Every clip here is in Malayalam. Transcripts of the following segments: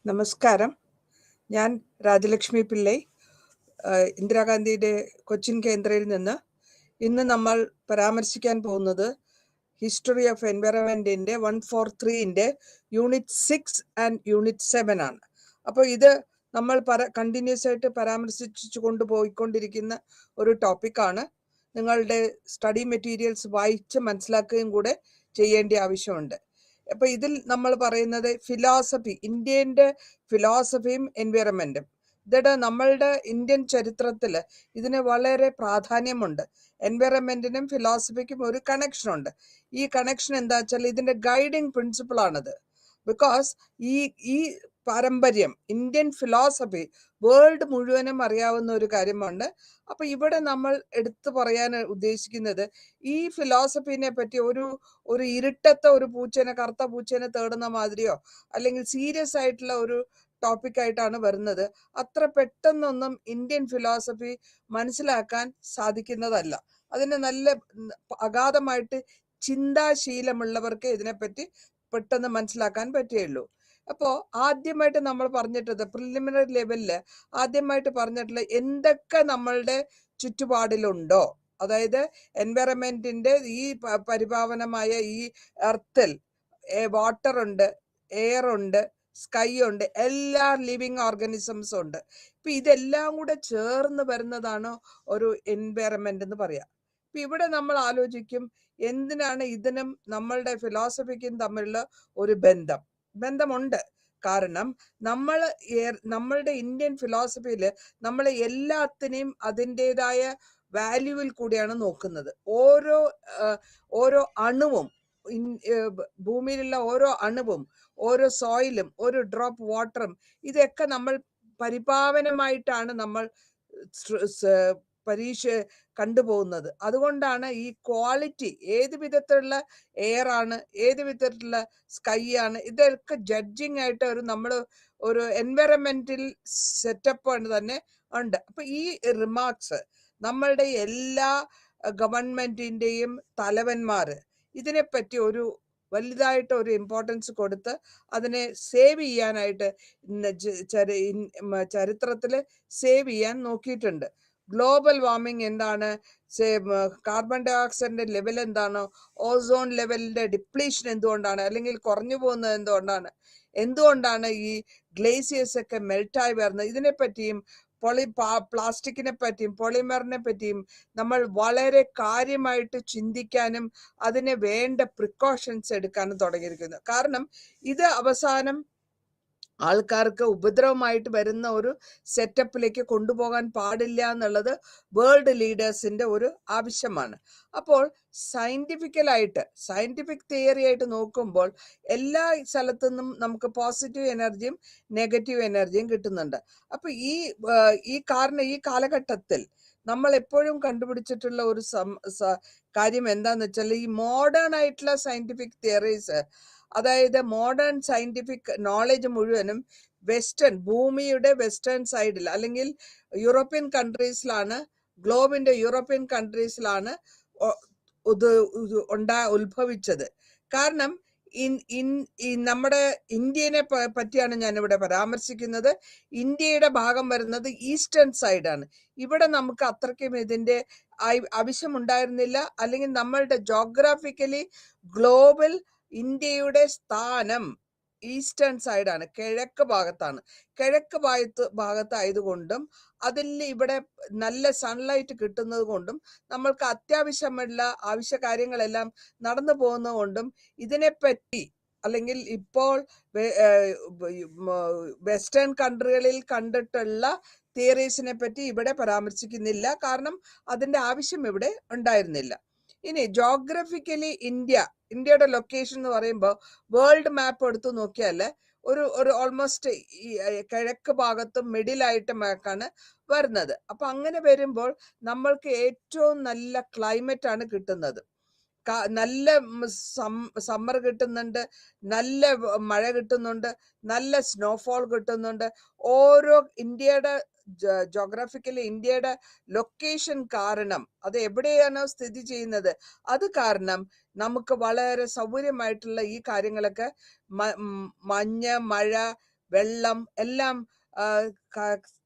നമസ്കാരം. ഞാൻ രാജലക്ഷ്മി പിള്ളൈ, ഇന്ദിരാഗാന്ധിയുടെ കൊച്ചിൻ കേന്ദ്രയിൽ നിന്ന്. ഇന്ന് നമ്മൾ പരാമർശിക്കാൻ പോകുന്നത് ഹിസ്റ്ററി ഓഫ് എൻവയറമെൻറ്റിൻ്റെ 143-ൻ്റെ യൂണിറ്റ് 6 ആൻഡ് യൂണിറ്റ് 7 ആണ്. അപ്പോൾ ഇത് നമ്മൾ കണ്ടിന്യൂസ് ആയിട്ട് പരാമർശിച്ചു കൊണ്ടുപോയിക്കൊണ്ടിരിക്കുന്ന ഒരു ടോപ്പിക്കാണ്. നിങ്ങളുടെ സ്റ്റഡി മെറ്റീരിയൽസ് വായിച്ച് മനസ്സിലാക്കുകയും കൂടെ ചെയ്യേണ്ട ആവശ്യമുണ്ട്. അപ്പോൾ ഇതിൽ നമ്മൾ പറയുന്നത് ഫിലോസഫി, ഇന്ത്യൻ്റെ ഫിലോസഫിയും എൻവയറമെൻറ്റും. ഇതിടെ നമ്മളുടെ ഇന്ത്യൻ ചരിത്രത്തിൽ ഇതിന് വളരെ പ്രാധാന്യമുണ്ട്. എൻവയറമെൻറ്റിനും ഫിലോസഫിക്കും ഒരു കണക്ഷനുണ്ട്. ഈ കണക്ഷൻ എന്താ വെച്ചാൽ ഇതിൻ്റെ ഗൈഡിങ് പ്രിൻസിപ്പിളാണിത്. ബിക്കോസ് ഈ പാരമ്പര്യം, ഇന്ത്യൻ ഫിലോസഫി വേൾഡ് മുഴുവനും അറിയാവുന്ന ഒരു കാര്യമാണ്. അപ്പോൾ ഇവിടെ നമ്മൾ എടുത്തു പറയാൻ ഉദ്ദേശിക്കുന്നത് ഈ ഫിലോസഫിനെ പറ്റി ഒരു ഇരുട്ടത്തെ ഒരു പൂച്ചേനെ, കറുത്ത പൂച്ചേനെ തേടുന്ന മാതിരിയോ അല്ലെങ്കിൽ സീരിയസ് ആയിട്ടുള്ള ഒരു ടോപ്പിക്കായിട്ടാണ് വരുന്നത്. അത്ര പെട്ടെന്നൊന്നും ഇന്ത്യൻ ഫിലോസഫി മനസ്സിലാക്കാൻ സാധിക്കുന്നതല്ല. അതിന് നല്ല അഗാധമായിട്ട് ചിന്താശീലമുള്ളവർക്ക് ഇതിനെപ്പറ്റി പെട്ടെന്ന് മനസ്സിലാക്കാൻ പറ്റുകയുള്ളൂ. അപ്പോൾ ആദ്യമായിട്ട് നമ്മൾ പറഞ്ഞിട്ടത് പ്രിലിമിനറി ലെവലിൽ ആദ്യമായിട്ട് പറഞ്ഞിട്ടുള്ള എന്തൊക്കെ നമ്മളുടെ ചുറ്റുപാടിലുണ്ടോ, അതായത് എൻവയറമെൻറ്റിൻ്റെ ഈ പരിപാവനമായ ഈ എർത്തിൽ വാട്ടർ ഉണ്ട്, എയർ ഉണ്ട്, സ്കൈ ഉണ്ട്, എല്ലാ ലിവിങ് ഓർഗാനിസംസും ഉണ്ട്. ഇപ്പം ഇതെല്ലാം കൂടെ ചേർന്ന് വരുന്നതാണ് ഒരു എൻവയറമെൻ്റ് എന്ന് പറയാം. ഇപ്പം ഇവിടെ നമ്മൾ ആലോചിക്കും, എന്തിനാണ് ഇതിനും നമ്മളുടെ ഫിലോസഫിക്കും തമ്മിലുള്ള ഒരു ബന്ധമുണ്ട്. കാരണം നമ്മളുടെ ഇന്ത്യൻ ഫിലോസഫിയിൽ നമ്മൾ എല്ലാത്തിനെയും അതിൻ്റെതായ വാല്യൂവിൽ കൂടിയാണ് നോക്കുന്നത്. ഓരോ അണുവും, ഭൂമിയിലുള്ള ഓരോ അണുവും, ഓരോ സോയിലും, ഒരു ഡ്രോപ്പ് വാട്ടറും, ഇതൊക്കെ നമ്മൾ പരിപാവനമായിട്ടാണ് നമ്മൾ കണ്ടുപോകുന്നത്. അതുകൊണ്ടാണ് ഈ ക്വാളിറ്റി, ഏത് വിധത്തിലുള്ള എയർ ആണ്, ഏത് വിധത്തിലുള്ള സ്കൈ ആണ്, ഇതൊക്കെ ജഡ്ജിങ് ആയിട്ട് നമ്മൾ ഒരു എൻവയറമെന്റൽ സെറ്റപ്പ് തന്നെ ഉണ്ട്. അപ്പൊ ഈ റിമാർക്സ് നമ്മളുടെ എല്ലാ ഗവൺമെന്റിന്റെയും തലവന്മാർ ഇതിനെപ്പറ്റി ഒരു വലുതായിട്ട് ഒരു ഇമ്പോർട്ടൻസ് കൊടുത്ത് അതിനെ സേവ് ചെയ്യാനായിട്ട് ചരിത്രത്തിൽ സേവ് ചെയ്യാൻ നോക്കിയിട്ടുണ്ട്. ഗ്ലോബൽ വാർമിംഗ് എന്താണ്, കാർബൺ ഡൈ ഓക്സൈഡിന്റെ ലെവൽ എന്താണ്, ഓസോൺ ലെവലിന്റെ ഡിപ്ലീഷൻ എന്തുകൊണ്ടാണ്, അല്ലെങ്കിൽ കുറഞ്ഞു പോകുന്നത് എന്തുകൊണ്ടാണ് ഈ ഗ്ലേസിയേഴ്സ് ഒക്കെ മെൽറ്റായി വരുന്നത്, ഇതിനെപ്പറ്റിയും പ്ലാസ്റ്റിക്കിനെ പറ്റിയും പോളിമറിനെ പറ്റിയും നമ്മൾ വളരെ കാര്യമായിട്ട് ചിന്തിക്കാനും അതിന് വേണ്ട പ്രിക്കോഷൻസ് എടുക്കാനും തുടങ്ങിയിരിക്കുന്നു. കാരണം ഇത് അവസാനം ആൾക്കാർക്ക് ഉപദ്രവമായിട്ട് വരുന്ന ഒരു സെറ്റപ്പിലേക്ക് കൊണ്ടുപോകാൻ പാടില്ല എന്നുള്ളത് വേൾഡ് ലീഡേഴ്സിൻ്റെ ഒരു ആവശ്യമാണ്. അപ്പോൾ സയന്റിഫിക് തിയറി ആയിട്ട് നോക്കുമ്പോൾ എല്ലാ സ്ഥലത്തു നിന്നും നമുക്ക് പോസിറ്റീവ് എനർജിയും നെഗറ്റീവ് എനർജിയും കിട്ടുന്നുണ്ട്. അപ്പോൾ ഈ കാലഘട്ടത്തിൽ നമ്മൾ എപ്പോഴും കണ്ടുപിടിച്ചിട്ടുള്ള ഒരു കാര്യം എന്താന്ന് വെച്ചാൽ, ഈ മോഡേൺ ആയിട്ടുള്ള സയന്റിഫിക് തിയറീസ്, അതായത് മോഡേൺ സയന്റിഫിക് നോളജ് മുഴുവനും ഭൂമിയുടെ വെസ്റ്റേൺ സൈഡിൽ അല്ലെങ്കിൽ യൂറോപ്യൻ കൺട്രീസിലാണ്, ഗ്ലോബിന്റെ യൂറോപ്യൻ കൺട്രീസിലാണ് ഉത്ഭവിച്ചത്. കാരണം നമ്മുടെ ഇന്ത്യനെ പറ്റിയാണ് ഞാനിവിടെ പരാമർശിക്കുന്നത്. ഇന്ത്യയുടെ ഭാഗം വരുന്നത് ഈസ്റ്റേൺ സൈഡാണ്. ഇവിടെ നമുക്ക് അത്രയ്ക്കും ഇതിൻ്റെ ആവശ്യമുണ്ടായിരുന്നില്ല. അല്ലെങ്കിൽ നമ്മളുടെ ജോഗ്രഫിക്കലി ഗ്ലോബൽ ഇന്ത്യയുടെ സ്ഥാനം ഈസ്റ്റേൺ സൈഡാണ്, കിഴക്ക് ഭാഗത്തായതുകൊണ്ടും അതിൽ ഇവിടെ നല്ല സൺലൈറ്റ് കിട്ടുന്നത് കൊണ്ടും നമ്മൾക്ക് അത്യാവശ്യമുള്ള ആവശ്യ കാര്യങ്ങളെല്ലാം നടന്നു പോകുന്നത് കൊണ്ടും ഇതിനെപ്പറ്റി, അല്ലെങ്കിൽ ഇപ്പോൾ വെസ്റ്റേൺ കൺട്രികളിൽ കണ്ടിട്ടുള്ള തിയറീസിനെ പറ്റി ഇവിടെ പരാമർശിക്കുന്നില്ല. കാരണം അതിൻ്റെ ആവശ്യം ഇവിടെ ഉണ്ടായിരുന്നില്ല. ഇനി ജോഗ്രഫിക്കലി ഇന്ത്യയുടെ ലൊക്കേഷൻ എന്ന് പറയുമ്പോൾ വേൾഡ് മാപ്പ് എടുത്ത് നോക്കിയാൽ ഒരു ഓൾമോസ്റ്റ് കിഴക്ക് ഭാഗത്തും മിഡിലായിട്ടുമൊക്കെയാണ് വരുന്നത്. അപ്പൊ അങ്ങനെ വരുമ്പോൾ നമ്മൾക്ക് ഏറ്റവും നല്ല ക്ലൈമറ്റ് ആണ് കിട്ടുന്നത്. നല്ല സമ്മർ കിട്ടുന്നുണ്ട്, നല്ല മഴ കിട്ടുന്നുണ്ട്, നല്ല സ്നോഫോൾ കിട്ടുന്നുണ്ട്. ഓരോ ജോഗ്രഫിക്കലി ഇന്ത്യയുടെ ലൊക്കേഷൻ കാരണം, അത് എവിടെയാണോ സ്ഥിതി ചെയ്യുന്നത് അത് കാരണം നമുക്ക് വളരെ സൗകര്യമായിട്ടുള്ള ഈ കാര്യങ്ങളൊക്കെ മഞ്ഞ്, മഴ, വെള്ളം എല്ലാം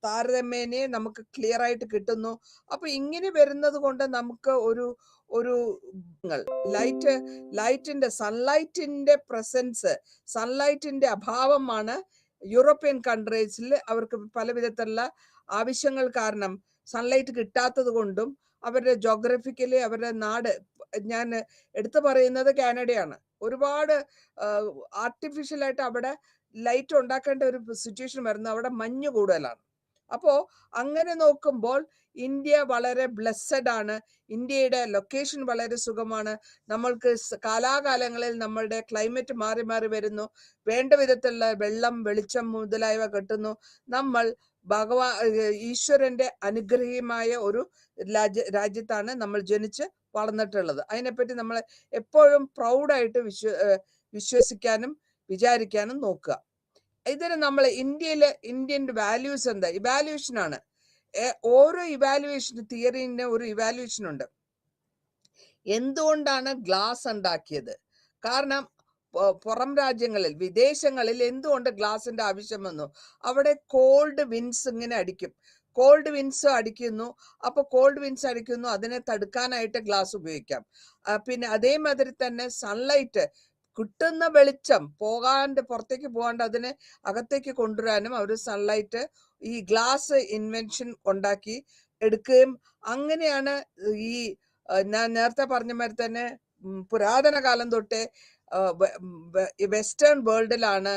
താരതമ്യേന നമുക്ക് ക്ലിയർ ആയിട്ട് കിട്ടുന്നു. അപ്പൊ ഇങ്ങനെ വരുന്നത് കൊണ്ട് നമുക്ക് ഒരു ലൈറ്റിന്റെ സൺലൈറ്റിന്റെ പ്രസൻസ്, സൺലൈറ്റിന്റെ അഭാവമാണ് യൂറോപ്യൻ കൺട്രീസിൽ അവർക്ക് പല വിധത്തിലുള്ള ആവശ്യങ്ങൾ കാരണം സൺലൈറ്റ് കിട്ടാത്തത് കൊണ്ടും അവരുടെ ജോഗ്രഫിക്കലി അവരുടെ നാട്, ഞാൻ എടുത്തു പറയുന്നത് കാനഡയാണ്, ഒരുപാട് ആർട്ടിഫിഷ്യലായിട്ട് അവിടെ ലൈറ്റ് ഉണ്ടാക്കേണ്ട ഒരു സിറ്റുവേഷൻ വരുന്നത് അവിടെ മഞ്ഞ് കൂടുതലാണ്. അപ്പോ അങ്ങനെ നോക്കുമ്പോൾ ഇന്ത്യ വളരെ ബ്ലെസ്സഡ് ആണ്. ഇന്ത്യയുടെ ലൊക്കേഷൻ വളരെ സുഖമാണ്. നമ്മൾക്ക് കാലാകാലങ്ങളിൽ നമ്മളുടെ ക്ലൈമറ്റ് മാറി മാറി വരുന്നു. വേണ്ട വിധത്തിലുള്ള വെള്ളം, വെളിച്ചം മുതലായവ കിട്ടുന്നു. നമ്മൾ ഈശ്വരന്റെ അനുഗ്രഹീയമായ ഒരു രാജ്യത്താണ് നമ്മൾ ജനിച്ച് വളർന്നിട്ടുള്ളത്. അതിനെപ്പറ്റി നമ്മൾ എപ്പോഴും പ്രൗഡായിട്ട് വിശ്വസിക്കാനും വിചാരിക്കാനും നോക്കുക. ഇതിന് നമ്മൾ ഇന്ത്യൻ വാല്യൂസ് എന്താ? ഇവാലുവേഷൻ ആണ്. ഓരോ ഇവാലുവേഷൻ തിയറിന്റെ ഒരു ഇവാലുവേഷൻ ഉണ്ട്. എന്തുകൊണ്ടാണ് ഗ്ലാസ് ഉണ്ടാക്കിയത്? കാരണം പുറം രാജ്യങ്ങളിൽ, വിദേശങ്ങളിൽ എന്തുകൊണ്ട് ഗ്ലാസിന്റെ ആവശ്യം വന്നു? അവിടെ കോൾഡ് വിൻസ് ഇങ്ങനെ അടിക്കും, കോൾഡ് വിൻസ് അടിക്കുന്നു. അപ്പൊ കോൾഡ് വിൻസ് അടിക്കുന്നു, അതിനെ തടുക്കാനായിട്ട് ഗ്ലാസ് ഉപയോഗിക്കാം. പിന്നെ അതേമാതിരി തന്നെ സൺലൈറ്റ്, കിട്ടുന്ന വെളിച്ചം പുറത്തേക്ക് പോകാണ്ട് അതിനെ അകത്തേക്ക് കൊണ്ടുവരാനും അവർ സൺലൈറ്റ് ഈ ഗ്ലാസ് ഇൻവെൻഷൻ ഉണ്ടാക്കി എടുക്കുകയും അങ്ങനെയാണ് ഈ ഞാൻ നേരത്തെ പറഞ്ഞ മാതിരി തന്നെ പുരാതന കാലം തൊട്ടേ വെസ്റ്റേൺ വേൾഡിലാണ്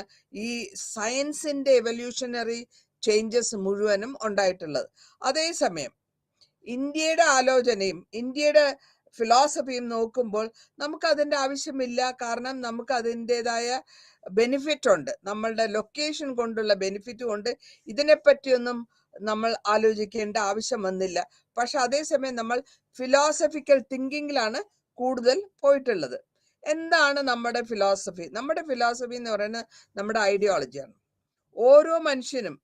ഈ സയൻസിന്റെ എവല്യൂഷണറി ചേഞ്ചസ് മുഴുവനും ഉണ്ടായിട്ടുള്ളത്. അതേസമയം ഇന്ത്യയുടെ ആലോചനയും ഇന്ത്യയുടെ ഫിലോസഫിയും നോക്കുമ്പോൾ നമുക്ക് അതിൻ്റെ ആവശ്യമില്ല. കാരണം നമുക്ക് അതിൻ്റെതായ ബെനിഫിറ്റ് ഉണ്ട്, നമ്മളുടെ ലൊക്കേഷൻ കൊണ്ടുള്ള ബെനിഫിറ്റ് കൊണ്ട് ഇതിനെപ്പറ്റിയൊന്നും നമ്മൾ ആലോചിക്കേണ്ട ആവശ്യം വന്നില്ല. പക്ഷെ അതേസമയം നമ്മൾ ഫിലോസഫിക്കൽ തിങ്കിങ്ങിലാണ് കൂടുതൽ പോയിട്ടുള്ളത്. എന്താണ് നമ്മുടെ ഫിലോസഫി? നമ്മുടെ ഫിലോസഫി എന്ന് പറയുന്നത് നമ്മുടെ ഐഡിയോളജിയാണ്. ഓരോ മനുഷ്യനും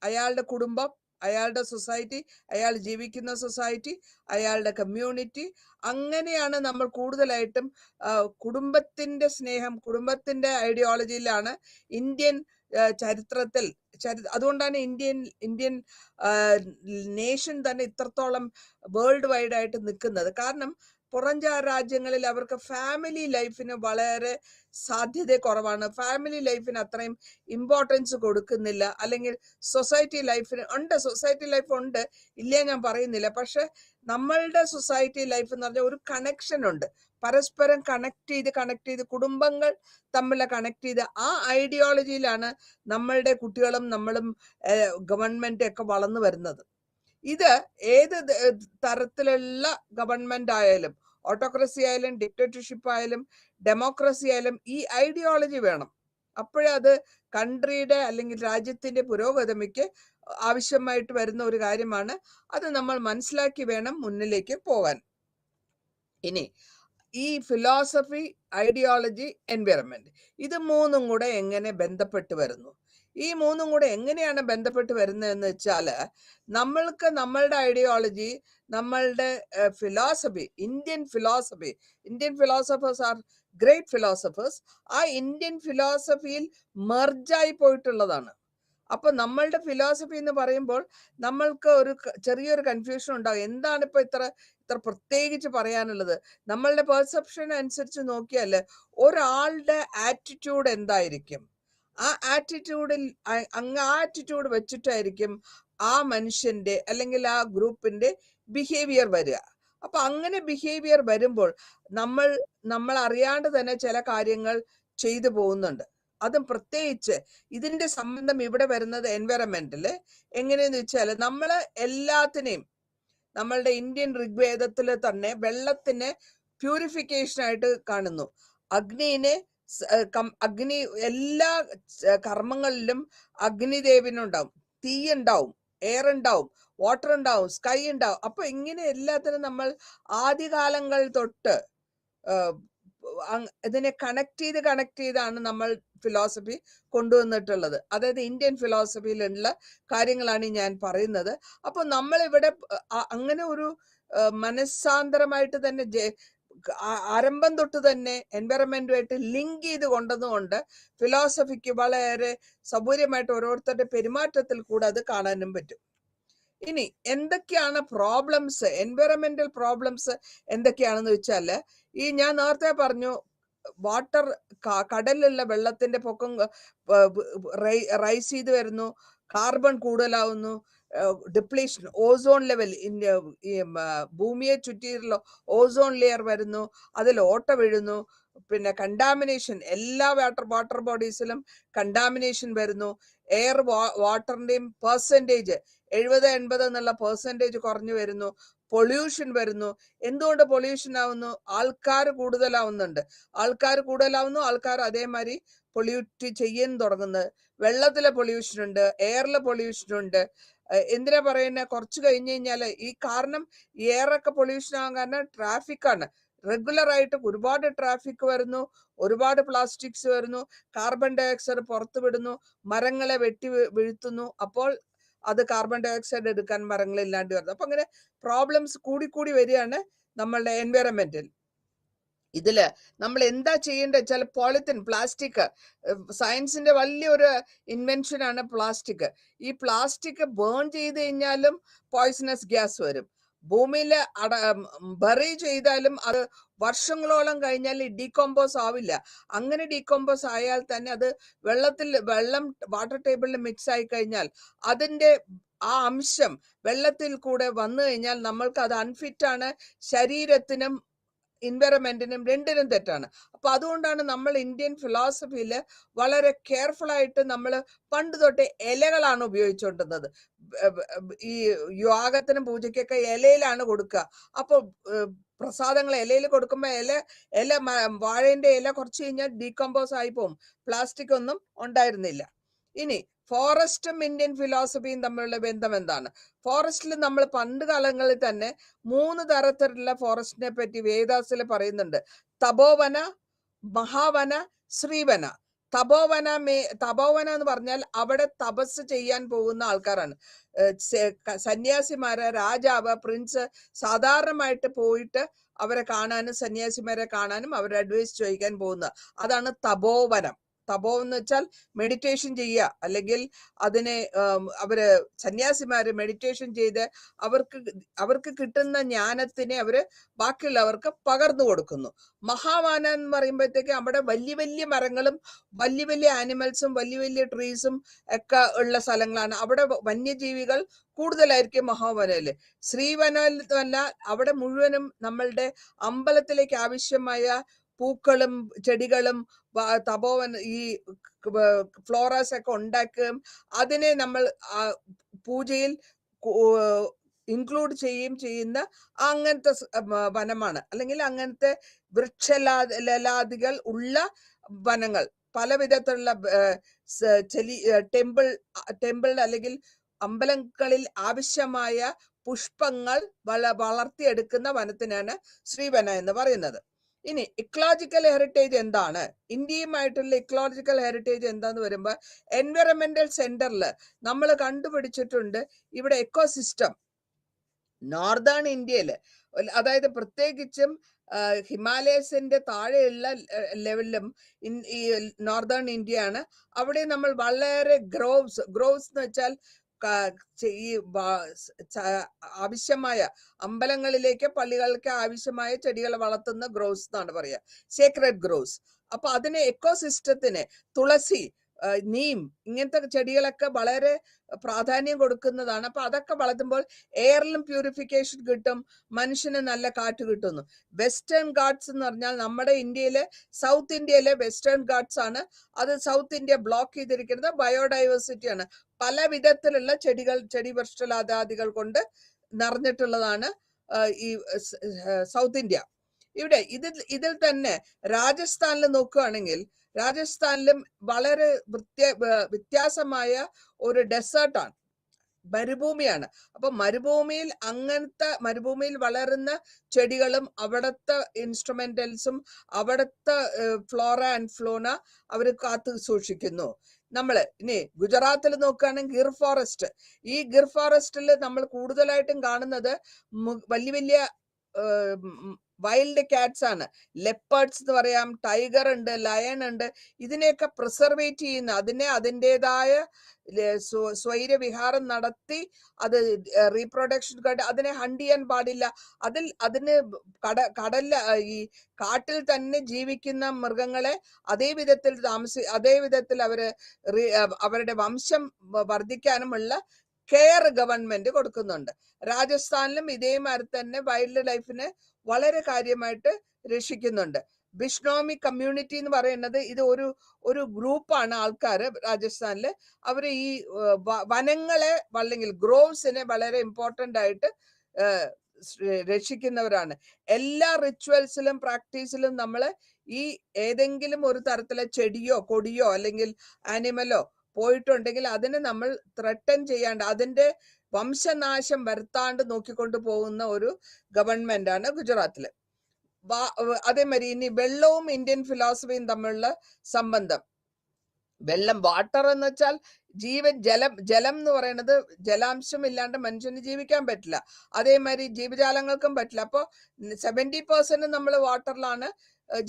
അയാളുടെ കുടുംബം, അയാളുടെ സൊസൈറ്റി, അയാൾ ജീവിക്കുന്ന സൊസൈറ്റി, അയാളുടെ കമ്മ്യൂണിറ്റി, അങ്ങനെയാണ് നമ്മൾ കൂടുതലായിട്ടും കുടുംബത്തിന്റെ സ്നേഹം, കുടുംബത്തിന്റെ ഐഡിയോളജിയിലാണ് ഇന്ത്യൻ ചരിത്രത്തിൽ. അതുകൊണ്ടാണ് ഇന്ത്യൻ നേഷൻ തന്നെ ഇത്രത്തോളം വേൾഡ് വൈഡ് ആയിട്ട് നിൽക്കുന്നത്. കാരണം പുറം രാജ്യങ്ങളിൽ അവർക്ക് ഫാമിലി ലൈഫിന് വളരെ സാധ്യത കുറവാണ്. ഫാമിലി ലൈഫിന് അത്രയും ഇമ്പോർട്ടൻസ് കൊടുക്കുന്നില്ല. അല്ലെങ്കിൽ സൊസൈറ്റി ലൈഫിന് ഉണ്ട്, സൊസൈറ്റി ലൈഫ് ഉണ്ട്, ഇല്ല ഞാൻ പറയുന്നില്ല. പക്ഷെ നമ്മളുടെ സൊസൈറ്റി ലൈഫ് എന്ന് പറഞ്ഞാൽ ഒരു കണക്ഷൻ ഉണ്ട്, പരസ്പരം കണക്ട് ചെയ്ത് കുടുംബങ്ങൾ തമ്മിൽ കണക്ട് ചെയ്ത് ആ ഐഡിയോളജിയിലാണ് നമ്മളുടെ കുട്ടികളും നമ്മളും ഗവൺമെന്റ് ഒക്കെ വളർന്നു വരുന്നത്. ഇത് ഏത് തരത്തിലുള്ള ഗവൺമെന്റ് ആയാലും, ഓട്ടോക്രസി ആയാലും, ഡിക്റ്റേറ്റർഷിപ്പ് ആയാലും, ഡെമോക്രസി ആയാലും ഈ ഐഡിയോളജി വേണം. അപ്പോഴേ അത് കൺട്രിയുടെ അല്ലെങ്കിൽ രാജ്യത്തിന്റെ പുരോഗതിക്ക് ആവശ്യമായിട്ട് വരുന്ന ഒരു കാര്യമാണ്. അത് നമ്മൾ മനസ്സിലാക്കി വേണം മുന്നിലേക്ക് പോകാൻ. ഇനി ഈ ഫിലോസഫി, ഐഡിയോളജി, എൻവയറമെന്റ്, ഇത് മൂന്നും കൂടെ എങ്ങനെ ബന്ധപ്പെട്ട് വരുന്നു? ഈ മൂന്നും കൂടെ എങ്ങനെയാണ് ബന്ധപ്പെട്ട് വരുന്നതെന്ന് വെച്ചാൽ, നമ്മൾക്ക് നമ്മളുടെ ഐഡിയോളജി, നമ്മളുടെ philosophy, Indian philosophers are great philosophers. ആ ഇന്ത്യൻ ഫിലോസഫിയിൽ മെർജായി പോയിട്ടുള്ളതാണ്. അപ്പൊ നമ്മളുടെ ഫിലോസഫി എന്ന് പറയുമ്പോൾ നമ്മൾക്ക് ഒരു ചെറിയൊരു കൺഫ്യൂഷൻ ഉണ്ടാകും. എന്താണ് ഇപ്പൊ ഇത്ര പ്രത്യേകിച്ച് പറയാനുള്ളത്? നമ്മളുടെ പെർസെപ്ഷൻ അനുസരിച്ച് നോക്കിയാൽ ഒരാളുടെ ആറ്റിറ്റ്യൂഡ് എന്തായിരിക്കും, ആ ആറ്റിറ്റ്യൂഡ് വെച്ചിട്ടായിരിക്കും ആ മനുഷ്യന്റെ അല്ലെങ്കിൽ ആ ഗ്രൂപ്പിന്റെ ബിഹേവിയർ വരിക. അപ്പൊ അങ്ങനെ ബിഹേവിയർ വരുമ്പോൾ നമ്മൾ അറിയാണ്ട് തന്നെ ചില കാര്യങ്ങൾ ചെയ്തു പോകുന്നുണ്ട്. അതും പ്രത്യേകിച്ച് ഇതിന്റെ സംബന്ധം ഇവിടെ വരുന്നത് എൻവയറമെന്റില് എങ്ങനെയെന്ന് വെച്ചാൽ, നമ്മള് എല്ലാത്തിനെയും നമ്മളുടെ ഇന്ത്യൻ ഋഗ്വേദത്തിൽ തന്നെ വെള്ളത്തിനെ പ്യൂരിഫിക്കേഷൻ ആയിട്ട് കാണുന്നു. അഗ്നി എല്ലാ കർമ്മങ്ങളിലും അഗ്നിദേവനുണ്ടാവും, തീ ഉണ്ടാവും, എയർ ഉണ്ടാവും, വാട്ടർ ഉണ്ടാവും, സ്കൈ ഉണ്ടാവും. അപ്പൊ ഇങ്ങനെ എല്ലാത്തിനും നമ്മൾ ആദ്യകാലങ്ങൾ തൊട്ട് ഇതിനെ കണക്ട് ചെയ്താണ് നമ്മൾ ഫിലോസഫി കൊണ്ടുവന്നിട്ടുള്ളത്. അതായത് ഇന്ത്യൻ ഫിലോസഫിയിലുള്ള കാര്യങ്ങളാണ് ഞാൻ പറയുന്നത്. അപ്പൊ നമ്മളിവിടെ അങ്ങനെ ഒരു മനസ്സാന്തരമായിട്ട് തന്നെ ആരംഭം തൊട്ട് തന്നെ എൻവയറമെന്റുമായിട്ട് ലിങ്ക് ചെയ്ത് കൊണ്ടതുകൊണ്ട് ഫിലോസഫിക്ക് വളരെ സൗകര്യമായിട്ട് ഓരോരുത്തരുടെ പെരുമാറ്റത്തിൽ കൂടെ അത് കാണാനും പറ്റും. ഇനി എന്തൊക്കെയാണ് പ്രോബ്ലംസ്, എൻവയറമെന്റൽ പ്രോബ്ലംസ് എന്തൊക്കെയാണെന്ന് വെച്ചാൽ, ഈ ഞാൻ നേരത്തെ പറഞ്ഞു വാട്ടർ, കടലിലുള്ള വെള്ളത്തിന്റെ പൊക്കം റൈസ് ചെയ്ത് വരുന്നു, കാർബൺ കൂടുതലാവുന്നു, ഡിപ്ലീഷൻ, ഓസോൺ ലെവൽ, ഭൂമിയെ ചുറ്റിയുള്ള ഓസോൺ ലെയർ വരുന്നു, അതിൽ ഓട്ട വീഴുന്നു, പിന്നെ കണ്ടാമിനേഷൻ, എല്ലാ വാട്ടർ ബോഡീസിലും കണ്ടാമിനേഷൻ വരുന്നു, എയർ വാട്ടറിന്റെയും പെർസെൻറ്റേജ് 70-80 എന്നുള്ള പെർസെൻറ്റേജ് കുറഞ്ഞു വരുന്നു, പൊല്യൂഷൻ വരുന്നു. എന്തുകൊണ്ട് പൊല്യൂഷൻ ആവുന്നു? ആൾക്കാർ കൂടുതലാവുന്നുണ്ട്, ആൾക്കാർ അതേമാതിരി പൊല്യൂട്ട് ചെയ്യാൻ തുടങ്ങുന്നത്. വെള്ളത്തിലെ പൊല്യൂഷൻ ഉണ്ട്, എയറിലെ പൊല്യൂഷൻ ഉണ്ട്. എന്തിനാ പറയുന്നത്? കുറച്ച് കഴിഞ്ഞ് കഴിഞ്ഞാൽ ഈ കാരണം എയറൊക്കെ പൊല്യൂഷൻ ആകാൻ കാരണം ട്രാഫിക്കാണ്. റെഗുലർ ആയിട്ട് ഒരുപാട് ട്രാഫിക് വരുന്നു, ഒരുപാട് പ്ലാസ്റ്റിക്സ് വരുന്നു, കാർബൺ ഡൈ ഓക്സൈഡ് പുറത്തു വിടുന്നു, മരങ്ങളെ വെട്ടി വീഴ്ത്തുന്നു. അപ്പോൾ അത് കാർബൺ ഡൈ ഓക്സൈഡ് എടുക്കാൻ മരങ്ങൾ ഇല്ലാണ്ട് വരുന്നു. അപ്പൊ അങ്ങനെ പ്രോബ്ലംസ് കൂടി വരികയാണ് നമ്മളുടെ എൻവയറമെന്റിൽ. ഇതില് നമ്മൾ എന്താ ചെയ്യേണ്ടത് വെച്ചാൽ, പോളിത്തീൻ, പ്ലാസ്റ്റിക്, സയൻസിന്റെ വലിയൊരു ഇൻവെൻഷൻ ആണ് പ്ലാസ്റ്റിക്. ഈ പ്ലാസ്റ്റിക് ബേൺ ചെയ്ത് കഴിഞ്ഞാലും പോയ്സണസ് ഗ്യാസ് വരും. ഭൂമിയിൽ ബറി ചെയ്താലും അത് വർഷങ്ങളോളം കഴിഞ്ഞാൽ ഡീകമ്പോസ് ആവില്ല. അങ്ങനെ ഡീകമ്പോസ് ആയാൽ തന്നെ അത് വെള്ളം വാട്ടർ ടേബിളിൽ മിക്സ് ആയി കഴിഞ്ഞാൽ അതിന്റെ ആ അംശം വെള്ളത്തിൽ കൂടെ വന്നു കഴിഞ്ഞാൽ നമ്മൾക്ക് അത് അൺഫിറ്റ് ആണ്, ശരീരത്തിനും എൻവയറമെന്റിനും രണ്ടിനും തെറ്റാണ്. അപ്പൊ അതുകൊണ്ടാണ് നമ്മൾ ഇന്ത്യൻ ഫിലോസഫിയിൽ വളരെ കെയർഫുൾ ആയിട്ട് നമ്മൾ പണ്ട് തൊട്ടേ ഇലകളാണ് ഉപയോഗിച്ചുകൊണ്ടിരുന്നത്. ഈ യാഗത്തിനും പൂജയ്ക്കൊക്കെ ഇലയിലാണ് കൊടുക്കുക. അപ്പൊ പ്രസാദങ്ങൾ ഇലയിൽ കൊടുക്കുമ്പോ ഇല വാഴേന്റെ ഇല കുറച്ച് കഴിഞ്ഞാൽ ഡീകമ്പോസ് ആയി പോകും. പ്ലാസ്റ്റിക് ഒന്നും ഉണ്ടായിരുന്നില്ല. ഇനി ഫോറസ്റ്റും ഇന്ത്യൻ ഫിലോസഫിയും തമ്മിലുള്ള ബന്ധം എന്താണ്? ഫോറസ്റ്റിൽ നമ്മൾ പണ്ട് കാലങ്ങളിൽ തന്നെ 3 തരത്തിലുള്ള ഫോറസ്റ്റിനെ പറ്റി വേദാസിൽ പറയുന്നുണ്ട്. തപോവന, മഹാവന, ശ്രീവന. തപോവന എന്ന് പറഞ്ഞാൽ അവിടെ തപസ് ചെയ്യാൻ പോകുന്ന ആൾക്കാരാണ്. സന്യാസിമാരെ, രാജാവ്, പ്രിൻസ് സാധാരണമായിട്ട് പോയിട്ട് അവരെ കാണാനും സന്യാസിമാരെ കാണാനും അവരുടെ അഡ്വൈസ് ചോദിക്കാൻ പോകുന്ന അതാണ് തപോവനം. തപോ എന്ന് വെച്ചാൽ മെഡിറ്റേഷൻ ചെയ്യുക, അല്ലെങ്കിൽ അതിനെ അവര് സന്യാസിമാര് മെഡിറ്റേഷൻ ചെയ്ത് അവർക്ക് കിട്ടുന്ന ജ്ഞാനത്തിനെ അവര് ബാക്കിയുള്ളവർക്ക് പകർന്നു കൊടുക്കുന്നു. മഹാവാന എന്ന് പറയുമ്പോഴത്തേക്ക് അവിടെ വലിയ വലിയ മരങ്ങളും വലിയ വലിയ ആനിമൽസും വലിയ വലിയ ട്രീസും ഒക്കെ ഉള്ള സ്ഥലങ്ങളാണ്. അവിടെ വന്യജീവികൾ കൂടുതലായിരിക്കും മഹാവനയില്. ശ്രീവനല്ല, അവിടെ മുഴുവനും നമ്മളുടെ അമ്പലത്തിലേക്ക് ആവശ്യമായ പൂക്കളും ചെടികളും തപോവൻ ഈ ഫ്ലോറാസ് ഒക്കെ ഉണ്ടാക്കുകയും അതിനെ നമ്മൾ പൂജയിൽ ഇൻക്ലൂഡ് ചെയ്യുകയും ചെയ്യുന്ന അങ്ങനത്തെ വനമാണ്. അല്ലെങ്കിൽ അങ്ങനത്തെ വൃക്ഷലതാദികൾ ഉള്ള വനങ്ങൾ. പല വിധത്തിലുള്ള ടെമ്പിൾ അല്ലെങ്കിൽ അമ്പലങ്ങളിൽ ആവശ്യമായ പുഷ്പങ്ങൾ വളർത്തിയെടുക്കുന്ന വനത്തിനാണ് ശ്രീവന എന്ന് പറയുന്നത്. ഇനി ഇക്കോളജിക്കൽ ഹെറിറ്റേജ് എന്താണ്? ഇന്ത്യയുമായിട്ടുള്ള ഇക്കോളജിക്കൽ ഹെറിറ്റേജ് എന്താന്ന് വരുമ്പോൾ, എൻവയറമെന്റൽ സെന്ററിൽ നമ്മൾ കണ്ടുപിടിച്ചിട്ടുണ്ട് ഇവിടെ എക്കോസിസ്റ്റം നോർത്തേൺ ഇന്ത്യയിൽ, അതായത് പ്രത്യേകിച്ചും ഹിമാലയസിന്റെ താഴെയുള്ള ലെവലിലും ഈ നോർത്തേൺ ഇന്ത്യയാണ്. അവിടെ നമ്മൾ വളരെ ഗ്രോവ്സ് എന്ന് വെച്ചാൽ ഈ ആവശ്യമായ അമ്പലങ്ങളിലേക്ക് പള്ളികൾക്ക് ആവശ്യമായ ചെടികൾ വളർത്തുന്ന ഗ്രോവ്സ് എന്നാണ് പറയുക, സേക്രഡ് ഗ്രോവ്സ്. അപ്പൊ അതിന് എക്കോസിസ്റ്റത്തിന് തുളസി, നീം ഇങ്ങനത്തെ ചെടികളൊക്കെ വളരെ പ്രാധാന്യം കൊടുക്കുന്നതാണ്. അപ്പൊ അതൊക്കെ വളർത്തുമ്പോൾ എയറിലും പ്യൂരിഫിക്കേഷൻ കിട്ടും, മനുഷ്യന് നല്ല കാറ്റ് കിട്ടുന്നു. വെസ്റ്റേൺ ഗാർഡ്സ് എന്ന് പറഞ്ഞാൽ നമ്മുടെ ഇന്ത്യയിലെ സൗത്ത് ഇന്ത്യയിലെ വെസ്റ്റേൺ ഗാർഡ്സ് ആണ്. അത് സൗത്ത് ഇന്ത്യ ബ്ലോക്ക് ചെയ്തിരിക്കുന്നത് ബയോഡൈവേഴ്സിറ്റിയാണ്. പല വിധത്തിലുള്ള ചെടി വൃക്ഷലതാദികൾ കൊണ്ട് നിറഞ്ഞിട്ടുള്ളതാണ് ഈ സൗത്ത് ഇന്ത്യ. ഇവിടെ ഇതിൽ തന്നെ രാജസ്ഥാനിൽ നോക്കുകയാണെങ്കിൽ, രാജസ്ഥാനിലും വളരെ വ്യത്യാസമായ ഒരു ഡെസേർട്ടാണ്, മരുഭൂമിയാണ്. അപ്പൊ മരുഭൂമിയിൽ വളരുന്ന ചെടികളും അവിടുത്തെ ഇൻസ്ട്രുമെന്റൽസും അവിടുത്തെ ഫ്ലോറ ആൻഡ് ഫ്ലോണ അവർ കാത്തു സൂക്ഷിക്കുന്നു. ഇനി ഗുജറാത്തിൽ നോക്കുകയാണെങ്കിൽ ഗിർ ഫോറസ്റ്റ്. ഈ ഗിർ ഫോറസ്റ്റിൽ നമ്മൾ കൂടുതലായിട്ടും കാണുന്നത് വലിയ വലിയ വൈൽഡ് കാറ്റ്സ് ആണ്. ലെപ്പേർഡ്സ് എന്ന് പറയാം, ടൈഗർ ഉണ്ട്, ലയൺ ഉണ്ട്. ഇതിനെയൊക്കെ പ്രിസർവേറ്റ് ചെയ്യുന്ന, അതിനെ അതിൻ്റെതായ സ്വൈരവിഹാരം നടത്തി അത് റീപ്രൊഡക്ഷൻ അതിനെ ഹണ്ട് ചെയ്യാൻ പാടില്ല. അതിന് കടലിൽ ഈ കാട്ടിൽ തന്നെ ജീവിക്കുന്ന മൃഗങ്ങളെ അതേ വിധത്തിൽ അവരുടെ വംശം വർദ്ധിക്കാനുമുള്ള കെയർ ഗവൺമെന്റ് കൊടുക്കുന്നുണ്ട്. രാജസ്ഥാനിലും ഇതേമാതിരി തന്നെ വൈൽഡ് ലൈഫിനെ വളരെ കാര്യമായിട്ട് രക്ഷിക്കുന്നുണ്ട്. ബിഷ്ണോമി കമ്മ്യൂണിറ്റി എന്ന് പറയുന്നത് ഇത് ഒരു ഗ്രൂപ്പാണ് ആൾക്കാർ രാജസ്ഥാനില്. അവർ ഈ വനങ്ങളെ അല്ലെങ്കിൽ ഗ്രോവ്സിനെ വളരെ ഇമ്പോർട്ടന്റ് ആയിട്ട് രക്ഷിക്കുന്നവരാണ്. എല്ലാ റിച്വൽസിലും പ്രാക്ടീസിലും നമ്മൾ ഈ ഏതെങ്കിലും ഒരു തരത്തിലെ ചെടിയോ കൊടിയോ അല്ലെങ്കിൽ ആനിമലോ പോയിട്ടുണ്ടെങ്കിൽ അതിനെ നമ്മൾ ത്രട്ടൻ ചെയ്യാണ്ട്, അതിന്റെ വംശനാശം വരുത്താണ്ട് നോക്കിക്കൊണ്ട് പോകുന്ന ഒരു ഗവൺമെന്റ് ആണ് ഗുജറാത്തില്. അതേമാതിരി ഇനി വെള്ളവും ഇന്ത്യൻ ഫിലോസഫിയും തമ്മിലുള്ള സംബന്ധം. വെള്ളം, വാട്ടർ എന്ന് വെച്ചാൽ ജലം എന്ന് പറയുന്നത് ജലാംശം ഇല്ലാണ്ട് മനുഷ്യന് ജീവിക്കാൻ പറ്റില്ല. അതേമാതിരി ജീവജാലങ്ങൾക്കും പറ്റില്ല. അപ്പോൾ 70% നമ്മൾ വാട്ടറിലാണ്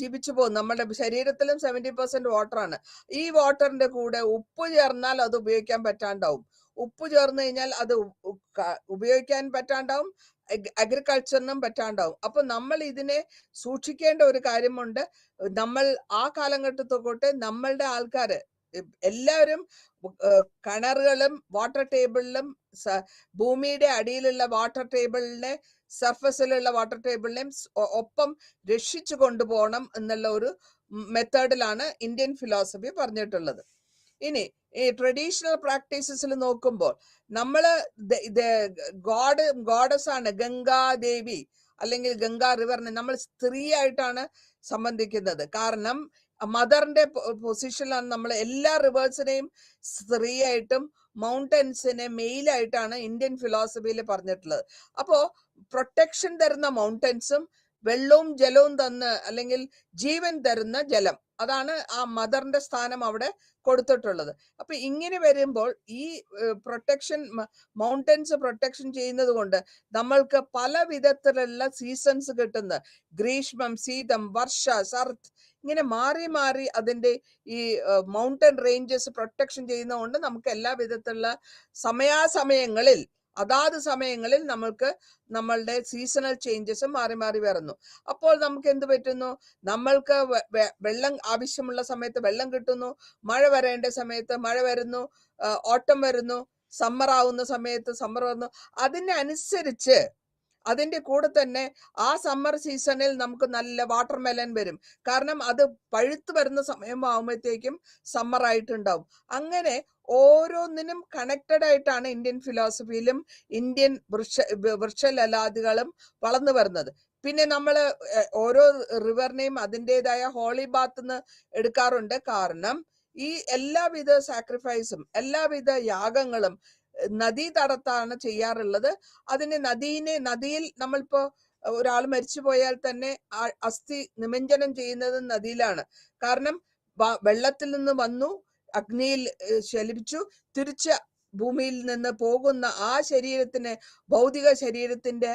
ജീവിച്ചു പോകുന്നത്. നമ്മുടെ ശരീരത്തിലും 70% വാട്ടറാണ്. ഈ വാട്ടറിന്റെ കൂടെ ഉപ്പ് ചേർന്നാൽ അത് ഉപയോഗിക്കാൻ പറ്റാണ്ടാവും. ഉപ്പ് ചേർന്ന് കഴിഞ്ഞാൽ അത് ഉപയോഗിക്കാൻ പറ്റാണ്ടാവും, അഗ്രികൾച്ചറിനും പറ്റാണ്ടാവും. അപ്പൊ നമ്മൾ ഇതിനെ സൂക്ഷിക്കേണ്ട ഒരു കാര്യമുണ്ട്. നമ്മൾ ആ കാലഘട്ടത്തൊക്കെ നമ്മളുടെ ആൾക്കാര് എല്ലാവരും കിണറുകളും വാട്ടർ ടേബിളിലും ഭൂമിയുടെ അടിയിലുള്ള വാട്ടർ ടേബിളിനെ സർഫസിലുള്ള വാട്ടർ ടേബിളിനെയും ഒപ്പം രക്ഷിച്ചു കൊണ്ടുപോകണം എന്നുള്ള ഒരു മെത്തേഡിലാണ് ഇന്ത്യൻ ഫിലോസഫി പറഞ്ഞിട്ടുള്ളത്. ഇനി ഈ ട്രഡീഷണൽ പ്രാക്ടീസസിൽ നോക്കുമ്പോൾ നമ്മള് ഗോഡസ് ആണ് ഗംഗാദേവി അല്ലെങ്കിൽ ഗംഗാ റിവറിനെ നമ്മൾ സ്ത്രീയായിട്ടാണ് സംബന്ധിക്കുന്നത്. കാരണം മദറിന്റെ പൊസിഷനിലാണ് നമ്മൾ എല്ലാ റിവേഴ്സിനെയും സ്ത്രീയായിട്ടും മൗണ്ടൻസിനെ മെയിലായിട്ടാണ് ഇന്ത്യൻ ഫിലോസഫിയിൽ പറഞ്ഞിട്ടുള്ളത്. അപ്പോ പ്രൊട്ടക്ഷൻ തരുന്ന മൗണ്ടൻസും വെള്ളവും ജലവും തന്ന് അല്ലെങ്കിൽ ജീവൻ തരുന്ന ജലം, അതാണ് ആ മദറിന്റെ സ്ഥാനം അവിടെ കൊടുത്തിട്ടുള്ളത്. അപ്പൊ ഇങ്ങനെ വരുമ്പോൾ ഈ മൗണ്ടൻസ് പ്രൊട്ടക്ഷൻ ചെയ്യുന്നത് കൊണ്ട് നമ്മൾക്ക് പല വിധത്തിലുള്ള സീസൺസ് കിട്ടുന്ന, ഗ്രീഷ്മം, ശീതം, വർഷ, ശരത്, ഇങ്ങനെ മാറി മാറി അതിന്റെ ഈ മൗണ്ടൻ റേഞ്ചസ് പ്രൊട്ടക്ഷൻ ചെയ്യുന്നതുകൊണ്ട് നമുക്ക് എല്ലാ വിധത്തിലുള്ള സമയാസമയങ്ങളിൽ അതാത് സമയങ്ങളിൽ നമ്മൾക്ക് നമ്മളുടെ സീസണൽ ചേഞ്ചസ് മാറി മാറി വരുന്നു. അപ്പോൾ നമുക്ക് എന്ത് പറ്റുന്നു? നമ്മൾക്ക് വെള്ളം ആവശ്യമുള്ള സമയത്ത് വെള്ളം കിട്ടുന്നു, മഴ വരേണ്ട സമയത്ത് മഴ വരുന്നു, ഓട്ടം വരുന്നു, സമ്മർ ആവുന്ന സമയത്ത് സമ്മർ വരുന്നു. അതിനനുസരിച്ച് അതിന്റെ കൂടെ തന്നെ ആ സമ്മർ സീസണിൽ നമുക്ക് നല്ല വാട്ടർ മെലൻ വരും. കാരണം അത് പഴുത്ത് വരുന്ന സമയം ആവുമ്പോഴത്തേക്കും സമ്മർ ആയിട്ടുണ്ടാവും. അങ്ങനെ ഓരോന്നിനും കണക്റ്റഡ് ആയിട്ടാണ് ഇന്ത്യൻ ഫിലോസഫിയിലും ഇന്ത്യൻ വൃക്ഷലതാദികളും വളർന്നു വരുന്നത്. പിന്നെ നമ്മൾ ഓരോ റിവറിനെയും അതിൻ്റെതായ ഹോളി ബാത്ത് എന്ന് എടുക്കാറുണ്ട്. കാരണം ഈ എല്ലാവിധ സാക്രിഫൈസും എല്ലാവിധ യാഗങ്ങളും നദീ തടത്താണ് ചെയ്യാറുള്ളത്. അതിന് നദിയിൽ നമ്മളിപ്പോ ഒരാൾ മരിച്ചു പോയാൽ തന്നെ അസ്ഥി നിമഞ്ജനം ചെയ്യുന്നത് നദിയിലാണ്. കാരണം വെള്ളത്തിൽ നിന്ന് വന്നു, അഗ്നിയിൽ ശലിച്ചു, തിരിച്ച് ഭൂമിയിൽ നിന്ന് പോകുന്ന ആ ശരീരത്തിന്, ഭൗതിക ശരീരത്തിന്റെ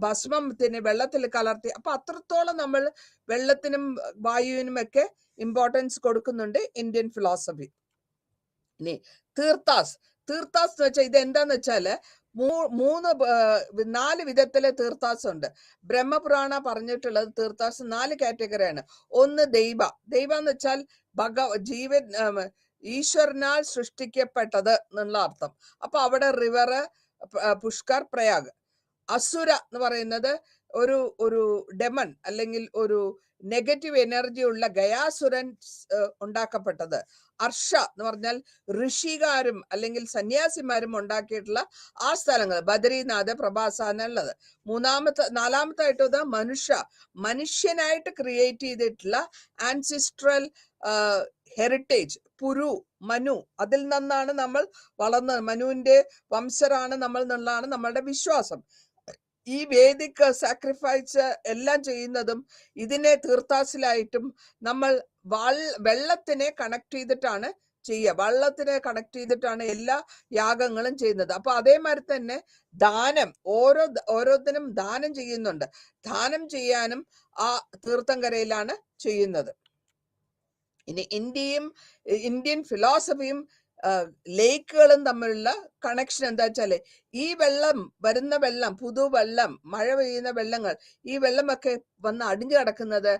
ഭസ്മത്തിന് വെള്ളത്തിൽ കലർത്തി. അപ്പൊ അത്രത്തോളം നമ്മൾ വെള്ളത്തിനും വായുവിനും ഒക്കെ ഇമ്പോർട്ടൻസ് കൊടുക്കുന്നുണ്ട് ഇന്ത്യൻ ഫിലോസഫി. ഇനി തീർത്ഥാസ് എന്ന് വെച്ചാൽ ഇത് എന്താന്ന് വെച്ചാല് 4 വിധത്തിലെ തീർത്ഥാസ് ഉണ്ട്. ബ്രഹ്മപുരാണ പറഞ്ഞിട്ടുള്ളത് തീർത്ഥാസ് 4 കാറ്റഗറിയാണ്. ഒന്ന് ദൈവ എന്ന് വെച്ചാൽ ജീവൻ ഈശ്വരനാൽ സൃഷ്ടിക്കപ്പെട്ടത് എന്നുള്ള അർത്ഥം. അപ്പൊ അവിടെ റിവർ, പുഷ്കർ, പ്രയാഗ്. അസുര എന്ന് പറയുന്നത് ഒരു ഡെമൺ അല്ലെങ്കിൽ ഒരു നെഗറ്റീവ് എനർജി ഉള്ള ഗയാസുരൻ ഉണ്ടാക്കപ്പെട്ടത്. അർഷ എന്ന് പറഞ്ഞാൽ ഋഷികാരും അല്ലെങ്കിൽ സന്യാസിമാരും ഉണ്ടാക്കിയിട്ടുള്ള ആ സ്ഥലങ്ങൾ, ബദ്രീനാഥ്, പ്രഭാസ എന്നുള്ളത്. നാലാമത്തായിട്ട് മനുഷ്യനായിട്ട് ക്രിയേറ്റ് ചെയ്തിട്ടുള്ള ആൻസിസ്ട്രൽ ഹെറിറ്റേജ്, പുരു, മനു, അതിൽ നിന്നാണ് നമ്മൾ വളർന്നത്. മനുവിന്റെ വംശരാണ് നമ്മൾ എന്നുള്ളതാണ് നമ്മളുടെ വിശ്വാസം. ഈ വേദിക് സാക്രിഫൈസ് എല്ലാം ചെയ്യുന്നതും ഇതിനെ തീർത്ഥാസിലായിട്ടും നമ്മൾ വെള്ളത്തിനെ കണക്ട് ചെയ്തിട്ടാണ് ചെയ്യുക. വള്ളത്തിനെ കണക്ട് ചെയ്തിട്ടാണ് എല്ലാ യാഗങ്ങളും ചെയ്യുന്നത്. അപ്പൊ അതേമാതിരി തന്നെ ദാനം, ഓരോരുത്തരും ദാനം ചെയ്യുന്നുണ്ട്. ദാനം ചെയ്യാനും ആ തീർത്ഥങ്കരയിലാണ് ചെയ്യുന്നത്. ഇനി ഇന്ത്യൻ ഫിലോസഫിയും ലേക്കുകളും തമ്മിലുള്ള കണക്ഷൻ എന്താ വെച്ചാല്, ഈ വരുന്ന വെള്ളം, പുതുവെള്ളം, മഴ പെയ്യുന്ന വെള്ളങ്ങൾ, ഈ വെള്ളമൊക്കെ വന്ന് അടിഞ്ഞു കിടക്കുന്നത്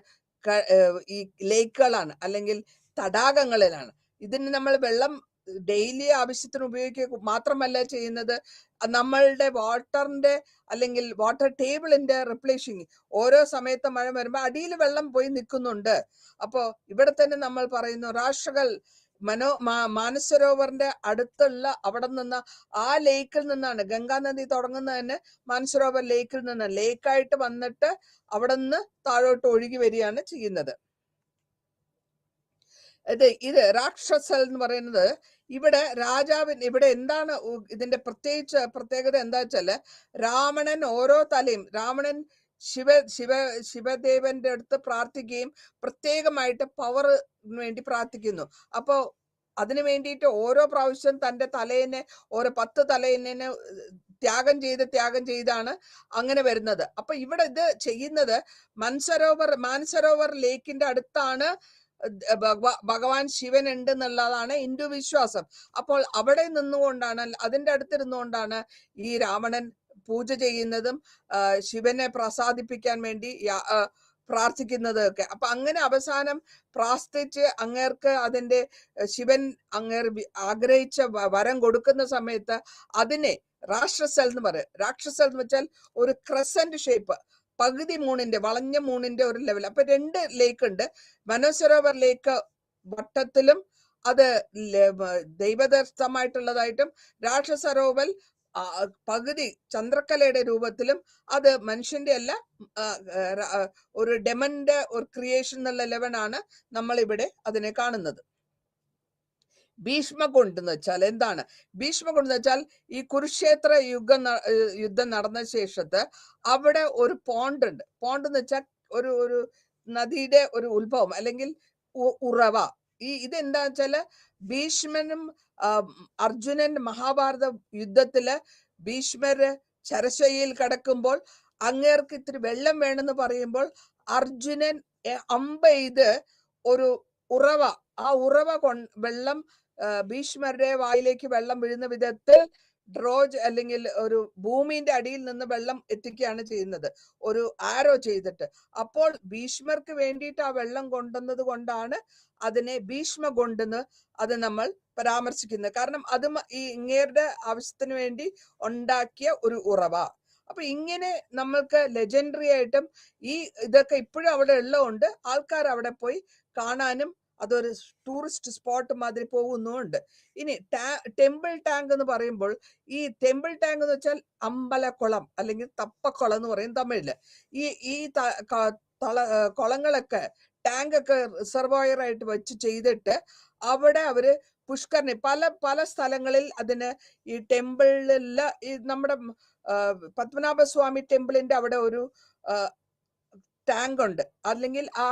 ഈ ലേക്കുകളാണ് അല്ലെങ്കിൽ തടാകങ്ങളിലാണ്. ഇതിന് നമ്മൾ വെള്ളം ഡെയിലി ആവശ്യത്തിന് ഉപയോഗിക്കുക മാത്രമല്ല ചെയ്യുന്നത്, നമ്മളുടെ വാട്ടറിന്റെ അല്ലെങ്കിൽ വാട്ടർ ടേബിളിന്റെ റിപ്ലേഷിങ്, ഓരോ സമയത്ത് മഴ വരുമ്പോൾ അടിയിൽ വെള്ളം പോയി നിൽക്കുന്നുണ്ട്. അപ്പോ ഇവിടെ തന്നെ നമ്മൾ പറയുന്നു, രാഷ്ട്രകൾ മാനസരോവറിന്റെ അടുത്തുള്ള അവിടെ നിന്ന്, ആ ലേക്കിൽ നിന്നാണ് ഗംഗാ നദി തുടങ്ങുന്നത് തന്നെ മാനസരോവർ ലേക്കിൽ നിന്ന്, ലേക്കായിട്ട് വന്നിട്ട് അവിടെ നിന്ന് താഴോട്ട് ഒഴുകി വരികയാണ് ചെയ്യുന്നത്. ഇത് രാക്ഷസൽ എന്ന് പറയുന്നത്, ഇവിടെ ഇവിടെ എന്താണ് ഇതിന്റെ പ്രത്യേകത എന്താ വെച്ചാല്, രാവണൻ ഓരോ തലയും, രാവണൻ ശിവദേവന്റെ അടുത്ത് പ്രാർത്ഥിക്കുകയും പ്രത്യേകമായിട്ട് പവർ വേണ്ടി പ്രാർത്ഥിക്കുന്നു. അപ്പോ അതിനു വേണ്ടിയിട്ട് ഓരോ പ്രാവശ്യം തന്റെ തലേനെ, ഓരോ 10 തലേനെ ത്യാഗം ചെയ്താണ് അങ്ങനെ വരുന്നത്. അപ്പൊ ഇവിടെ ഇത് ചെയ്യുന്നത് മാനസരോവർ ലേക്കിന്റെ അടുത്താണ് ഭഗവാൻ ശിവൻ ഉണ്ട് എന്നുള്ളതാണ് ഹിന്ദു വിശ്വാസം. അപ്പോൾ അവിടെ നിന്നുകൊണ്ടാണ്, അതിന്റെ അടുത്തിരുന്നുകൊണ്ടാണ് ഈ രാവണൻ പൂജ ചെയ്യുന്നതും ശിവനെ പ്രസാദിപ്പിക്കാൻ വേണ്ടി പ്രാർത്ഥിക്കുന്നതൊക്കെ. അപ്പൊ അങ്ങനെ അവസാനം പ്രാർത്ഥിച്ച് അങ്ങേർക്ക് അതിന്റെ ശിവൻ ആഗ്രഹിച്ച വരം കൊടുക്കുന്ന സമയത്ത് അതിനെ രാക്ഷസൽ എന്ന് പറയും. രാക്ഷസൽ എന്ന് വെച്ചാൽ ഒരു ക്രസന്റ് ഷേപ്പ്, പകുതി മൂണിന്റെ, വളഞ്ഞ മൂണിന്റെ ഒരു ലെവൽ. അപ്പൊ 2 ലേക്ക് ഉണ്ട്. മാനസരോവർ ലേക്ക് വട്ടത്തിലും അത് ദൈവദത്തമായിട്ടുള്ളതായിട്ടും, രാക്ഷസരോവർ പകുതി ചന്ദ്രക്കലയുടെ രൂപത്തിലും, അത് മനുഷ്യന്റെ അല്ല, ഒരു ഡെമന്റെ ഒരു ക്രിയേഷൻ എന്നുള്ള ലെവലാണ് നമ്മൾ ഇവിടെ അതിനെ കാണുന്നത്. ഭീഷ്മകുണ്ട് എന്ന് വെച്ചാൽ എന്താണ്? ഭീഷ്മകുണ്ട് എന്ന് വെച്ചാൽ ഈ കുരുക്ഷേത്ര യുദ്ധം നടന്ന ശേഷത്ത് അവിടെ ഒരു പോണ്ട് ഉണ്ട്. പോണ്ട് എന്ന് വെച്ചാൽ ഒരു നദിയുടെ ഒരു ഉത്ഭവം അല്ലെങ്കിൽ ഉറവ. ഇതെന്താ വെച്ചാല്, ഭീഷ്മനും അർജുനൻ മഹാഭാരത യുദ്ധത്തില് ഭീഷ്മര് ശരശയ്യയിൽ കിടക്കുമ്പോൾ അങ്ങേർക്ക് ഇത്തിരി വെള്ളം വേണമെന്ന് പറയുമ്പോൾ അർജുനൻ അമ്പെയ്ത് ഒരു ഉറവ, ആ ഉറവ വെള്ളം ഭീഷ്മരുടെ വായിലേക്ക് വെള്ളം വീഴുന്ന വിധത്തിൽ ഡ്രോജ് അല്ലെങ്കിൽ ഒരു ഭൂമിന്റെ അടിയിൽ നിന്ന് വെള്ളം എത്തിക്കുകയാണ് ചെയ്യുന്നത്, ഒരു ആരോ ചെയ്തിട്ട്. അപ്പോൾ ഭീഷ്മർക്ക് വേണ്ടിയിട്ട് ആ വെള്ളം കൊണ്ടുവന്നത് കൊണ്ടാണ് അതിനെ ഭീഷ്മകുണ്ടെന്ന് അത് നമ്മൾ പരാമർശിക്കുന്നത്. കാരണം അത് ഈ ഇങ്ങേരുടെ ആവശ്യത്തിന് വേണ്ടി ഉണ്ടാക്കിയ ഒരു ഉറവ. അപ്പൊ ഇങ്ങനെ നമ്മൾക്ക് ലെജൻഡറി ആയിട്ടും ഇതൊക്കെ ഇപ്പോഴും അവിടെ ഉള്ളതുകൊണ്ട് ആൾക്കാർ അവിടെ പോയി കാണാനും അതൊരു ടൂറിസ്റ്റ് സ്പോട്ട് മാതിരി പോകുന്നുമുണ്ട്. ഇനി ടെമ്പിൾ ടാങ്ക് എന്ന് പറയുമ്പോൾ, ഈ ടെമ്പിൾ ടാങ്ക് എന്ന് വെച്ചാൽ അമ്പലക്കുളം അല്ലെങ്കിൽ തപ്പക്കുളം എന്ന് പറയും തമിഴില്. ഈ കുളങ്ങളൊക്കെ, ടാങ്ക് ഒക്കെ റിസർവോയർ ആയിട്ട് വെച്ച് ചെയ്തിട്ട് അവിടെ അവര് പുഷ്കരണി പല സ്ഥലങ്ങളിൽ അതിന് ഈ ടെമ്പിളിലുള്ള ഈ നമ്മുടെ പത്മനാഭസ്വാമി ടെമ്പിളിന്റെ അവിടെ ഒരു ടാങ്ക് ഉണ്ട്, അല്ലെങ്കിൽ ആ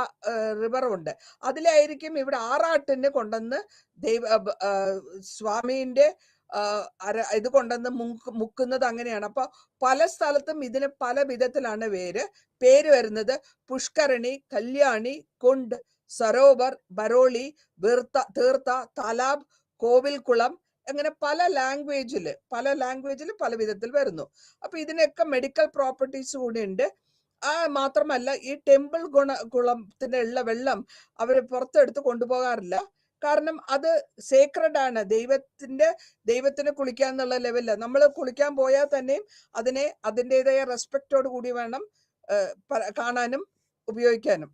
റിവറുണ്ട്. അതിലായിരിക്കും ഇവിടെ ആറാട്ടിന് കൊണ്ടുവന്ന് സ്വാമീന്റെ ഇത് കൊണ്ടുവന്ന് മുക്കുന്നത്. അങ്ങനെയാണ്. അപ്പൊ പല സ്ഥലത്തും ഇതിന് പല വിധത്തിലാണ് പേര് വരുന്നത്. പുഷ്കരണി, കല്യാണി, കുണ്ട്, സരോവർ, ബരോളി, തീർത്ഥ, താലാബ്, കോവിൽക്കുളം, അങ്ങനെ പല ലാംഗ്വേജിൽ പല വിധത്തിൽ വരുന്നു. അപ്പൊ ഇതിനൊക്കെ മെഡിക്കൽ പ്രോപ്പർട്ടീസ് കൂടി ഉണ്ട്. മാത്രമല്ല ഈ ടെമ്പിൾ കുളത്തിനുള്ള വെള്ളം അവര് പുറത്തെടുത്ത് കൊണ്ടുപോകാറില്ല. കാരണം അത് സേക്രഡ് ആണ്, ദൈവത്തിന് കുളിക്കാൻ എന്നുള്ള ലെവലില്. നമ്മൾ കുളിക്കാൻ പോയാൽ തന്നെയും അതിനെ അതിൻ്റെതായ റെസ്പെക്റ്റോട് കൂടി വേണം കാണാനും ഉപയോഗിക്കാനും.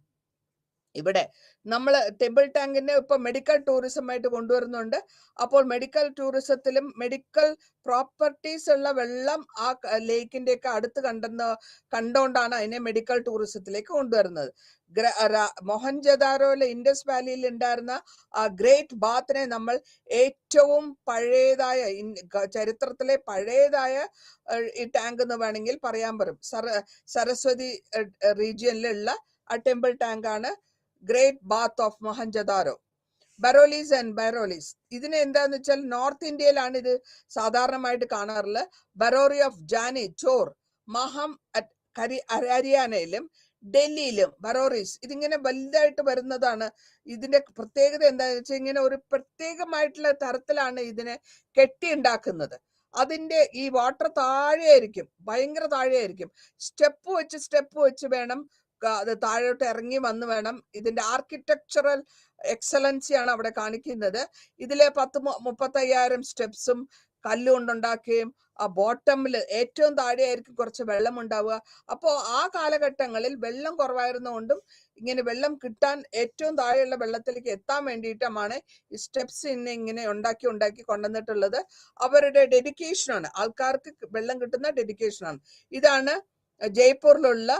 ഇവിടെ നമ്മൾ ടെമ്പിൾ ടാങ്കിനെ ഇപ്പൊ മെഡിക്കൽ ടൂറിസം ആയിട്ട് കൊണ്ടുവരുന്നുണ്ട്. അപ്പോൾ മെഡിക്കൽ ടൂറിസത്തിലും മെഡിക്കൽ പ്രോപ്പർട്ടീസ് ഉള്ള വെള്ളം ആ ലേക്കിന്റെ ഒക്കെ അടുത്ത് കണ്ടോണ്ടാണ് അതിനെ മെഡിക്കൽ ടൂറിസത്തിലേക്ക് കൊണ്ടുവരുന്നത്. മൊഹൻജദാരോയിലെ ഇൻഡസ് വാലിയിൽ ഉണ്ടായിരുന്ന ആ ഗ്രേറ്റ് ബാത്തിനെ നമ്മൾ ഏറ്റവും പഴയതായ, ചരിത്രത്തിലെ പഴയതായ ഈ ടാങ്ക് എന്ന് വേണമെങ്കിൽ പറയാൻ പറ്റും. സരസ്വതി റീജിയനിലുള്ള ആ ടെമ്പിൾ ടാങ്ക് ആണ് great bath of Mohenjodaro. ബറോലീസ് and ബൈറോലീസ്. ഇതിന് എന്താന്ന് വെച്ചാൽ നോർത്ത് ഇന്ത്യയിലാണ് ഇത് സാധാരണമായിട്ട് കാണാറുള്ളത്. ബറോറി ഓഫ് ജാനി, ചോർ, മഹം ഹരിയാനയിലും ഡൽഹിയിലും ബറോറീസ് ഇതിങ്ങനെ വലുതായിട്ട് വരുന്നതാണ്. ഇതിന്റെ പ്രത്യേകത എന്താണെന്ന് വെച്ചാൽ ഇങ്ങനെ ഒരു പ്രത്യേകമായിട്ടുള്ള തരത്തിലാണ് ഇതിനെ കെട്ടിയുണ്ടാക്കുന്നത്. അതിന്റെ ഈ വാട്ടർ താഴെയായിരിക്കും, ഭയങ്കര താഴെയായിരിക്കും. സ്റ്റെപ്പ് വെച്ച് വേണം അത് താഴോട്ട് ഇറങ്ങി വന്ന് വേണം. ഇതിന്റെ ആർക്കിടെക്ചറൽ എക്സലൻസിയാണ് അവിടെ കാണിക്കുന്നത്. ഇതിലെ 35,000 സ്റ്റെപ്സും കല്ലുകൊണ്ടുണ്ടാക്കുകയും ആ ബോട്ടമിൽ ഏറ്റവും താഴെയായിരിക്കും കുറച്ച് വെള്ളം ഉണ്ടാവുക. അപ്പോൾ ആ കാലഘട്ടങ്ങളിൽ വെള്ളം കുറവായിരുന്നുകൊണ്ടും ഇങ്ങനെ വെള്ളം കിട്ടാൻ ഏറ്റവും താഴെയുള്ള വെള്ളത്തിലേക്ക് എത്താൻ വേണ്ടിയിട്ടുമാണ് ഈ സ്റ്റെപ്സ് ഇങ്ങനെ ഉണ്ടാക്കി കൊണ്ടുവന്നിട്ടുള്ളത്. അവരുടെ ഡെഡിക്കേഷനാണ്, ആൾക്കാർക്ക് വെള്ളം കിട്ടുന്ന ഡെഡിക്കേഷനാണ്. ഇതാണ് ജയ്പൂരിലുള്ള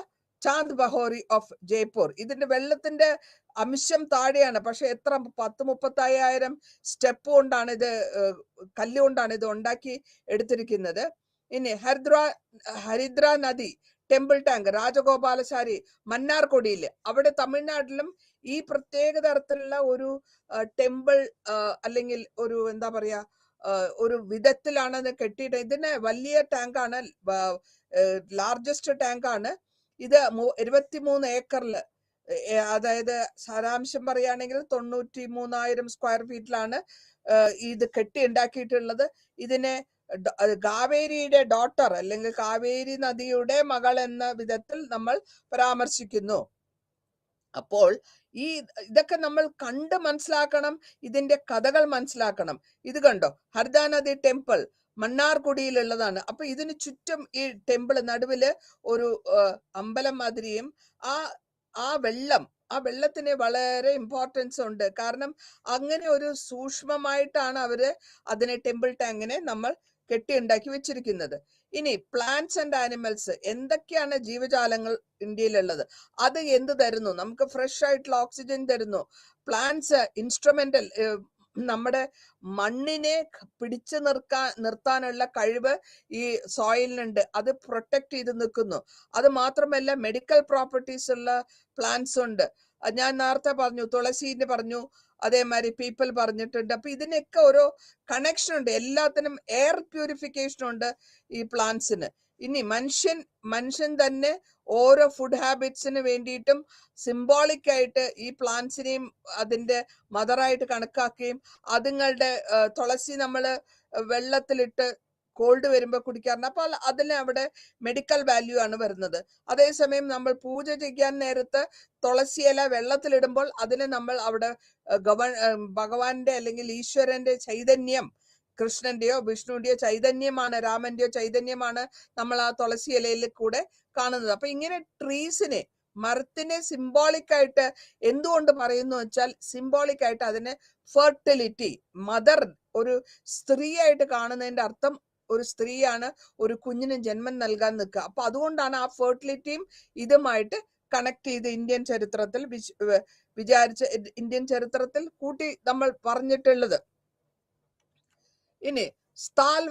ചാന്ദ് ബഹോറി ഓഫ് ജയ്പൂർ. ഇതിന്റെ വെള്ളത്തിന്റെ അംശം താഴെയാണ്, പക്ഷെ എത്ര 30,000-35,000 സ്റ്റെപ്പ് കൊണ്ടാണ് ഇത്, കല്ലുകൊണ്ടാണ് ഇത് ഉണ്ടാക്കി എടുത്തിരിക്കുന്നത്. ഇനി ഹരിദ്ര നദി ടെമ്പിൾ ടാങ്ക് രാജഗോപാലചാരി മന്നാർകൊടിയിൽ, അവിടെ തമിഴ്നാട്ടിലും ഈ പ്രത്യേക തരത്തിലുള്ള ഒരു ടെമ്പിൾ അല്ലെങ്കിൽ ഒരു എന്താ പറയാ ഒരു വിധത്തിലാണ് അത് കെട്ടിയിട്ട്. ഇതിന് വലിയ ടാങ്കാണ്, ലാർജസ്റ്റ് ടാങ്കാണ് ഇത്. 23 ഏക്കറില്, അതായത് സാരാംശം പറയുകയാണെങ്കിൽ 93,000 സ്ക്വയർ ഫീറ്റിലാണ് ഇത് കെട്ടി ഉണ്ടാക്കിയിട്ടുള്ളത്. ഇതിനെ കാവേരിയുടെ ഡോട്ടർ അല്ലെങ്കിൽ കാവേരി നദിയുടെ മകൾ എന്ന വിധത്തിൽ നമ്മൾ പരാമർശിക്കുന്നു. അപ്പോൾ ഇതൊക്കെ നമ്മൾ കണ്ട് മനസ്സിലാക്കണം, ഇതിന്റെ കഥകൾ മനസ്സിലാക്കണം. ഇത് കണ്ടോ, ഹരിദ്ര നദി ടെമ്പിൾ മണ്ണാർക്കുടിയിലുള്ളതാണ്. അപ്പൊ ഇതിന് ചുറ്റും ഈ ടെമ്പിള് നടുവില് ഒരു അമ്പലം മാതിരിയും ആ വെള്ളത്തിന് വളരെ ഇമ്പോർട്ടൻസ് ഉണ്ട്. കാരണം അങ്ങനെ ഒരു സൂക്ഷ്മമായിട്ടാണ് അവര് അതിനെ ടെമ്പിൾ ടാങ്കിനെ നമ്മൾ കെട്ടിയുണ്ടാക്കി വെച്ചിരിക്കുന്നത്. ഇനി പ്ലാന്റ്സ് ആൻഡ് ആനിമൽസ്, എന്തൊക്കെയാണ് ജീവജാലങ്ങൾ ഇന്ത്യയിലുള്ളത്? അത് എന്ത് തരുന്നു? നമുക്ക് ഫ്രഷ് ആയിട്ടുള്ള ഓക്സിജൻ തരുന്നു. പ്ലാന്റ്സ് ഇൻസ്ട്രുമെന്റൽ, നമ്മുടെ മണ്ണിനെ പിടിച്ചു നിർത്താനുള്ള കഴിവ് ഈ സോയിലിനുണ്ട്. അത് പ്രൊട്ടക്ട് ചെയ്ത് നിൽക്കുന്നു. അത് മാത്രമല്ല മെഡിക്കൽ പ്രോപ്പർട്ടീസ് ഉള്ള പ്ലാന്റ്സ് ഉണ്ട്. ഞാൻ നേരത്തെ പറഞ്ഞു, തുളസീന്റെ പറഞ്ഞു, അതേമാതിരി പീപ്പിൾ പറഞ്ഞിട്ടുണ്ട്. അപ്പൊ ഇതിനൊക്കെ ഓരോ കണക്ഷൻ ഉണ്ട്. എല്ലാത്തിനും എയർ പ്യൂരിഫിക്കേഷൻ ഉണ്ട് ഈ പ്ലാന്റ്സിന്. ഇനി മനുഷ്യൻ തന്നെ ഓരോ ഫുഡ് ഹാബിറ്റ്സിന് വേണ്ടിയിട്ടും സിംബോളിക് ആയിട്ട് ഈ പ്ലാന്റ്സിനെയും അതിന്റെ മദറായിട്ട് കണക്കാക്കുകയും, അതുങ്ങളുടെ തുളസി നമ്മള് വെള്ളത്തിലിട്ട് കോൾഡ് വരുമ്പോൾ കുടിക്കാറുണ്ട്. അപ്പോൾ അതിന് അവിടെ മെഡിക്കൽ വാല്യൂ ആണ് വരുന്നത്. അതേസമയം നമ്മൾ പൂജ ചെയ്യാൻ നേരത്ത് തുളസി ഇല വെള്ളത്തിലിടുമ്പോൾ അതിന് നമ്മൾ അവിടെ ഭഗവാന്റെ അല്ലെങ്കിൽ ഈശ്വരന്റെ ചൈതന്യം, കൃഷ്ണന്റെയോ വിഷ്ണുവിന്റെയോ ചൈതന്യമാണ്, രാമന്റെയോ ചൈതന്യമാണ് നമ്മൾ ആ തുളസി ഇലയിൽ കൂടെ കാണുന്നത്. അപ്പൊ ഇങ്ങനെ ട്രീസിനെ, മരത്തിനെ സിംബോളിക് ആയിട്ട് എന്തുകൊണ്ട് പറയുന്നു വെച്ചാൽ, സിംബോളിക് ആയിട്ട് അതിനെ ഫെർട്ടിലിറ്റി, മദർ, ഒരു സ്ത്രീ ആയിട്ട് കാണുന്നതിന്റെ അർത്ഥം ഒരു സ്ത്രീയാണ് ഒരു കുഞ്ഞിന് ജന്മം നൽകാൻ നിൽക്കുക. അപ്പൊ അതുകൊണ്ടാണ് ആ ഫെർട്ടിലിറ്റിയും ഇതുമായിട്ട് കണക്ട് ചെയ്ത് ഇന്ത്യൻ ചരിത്രത്തിൽ ഇന്ത്യൻ ചരിത്രത്തിൽ കൂട്ടി നമ്മൾ പറഞ്ഞിട്ടുള്ളത്. ഇനി സ്ഥാൽ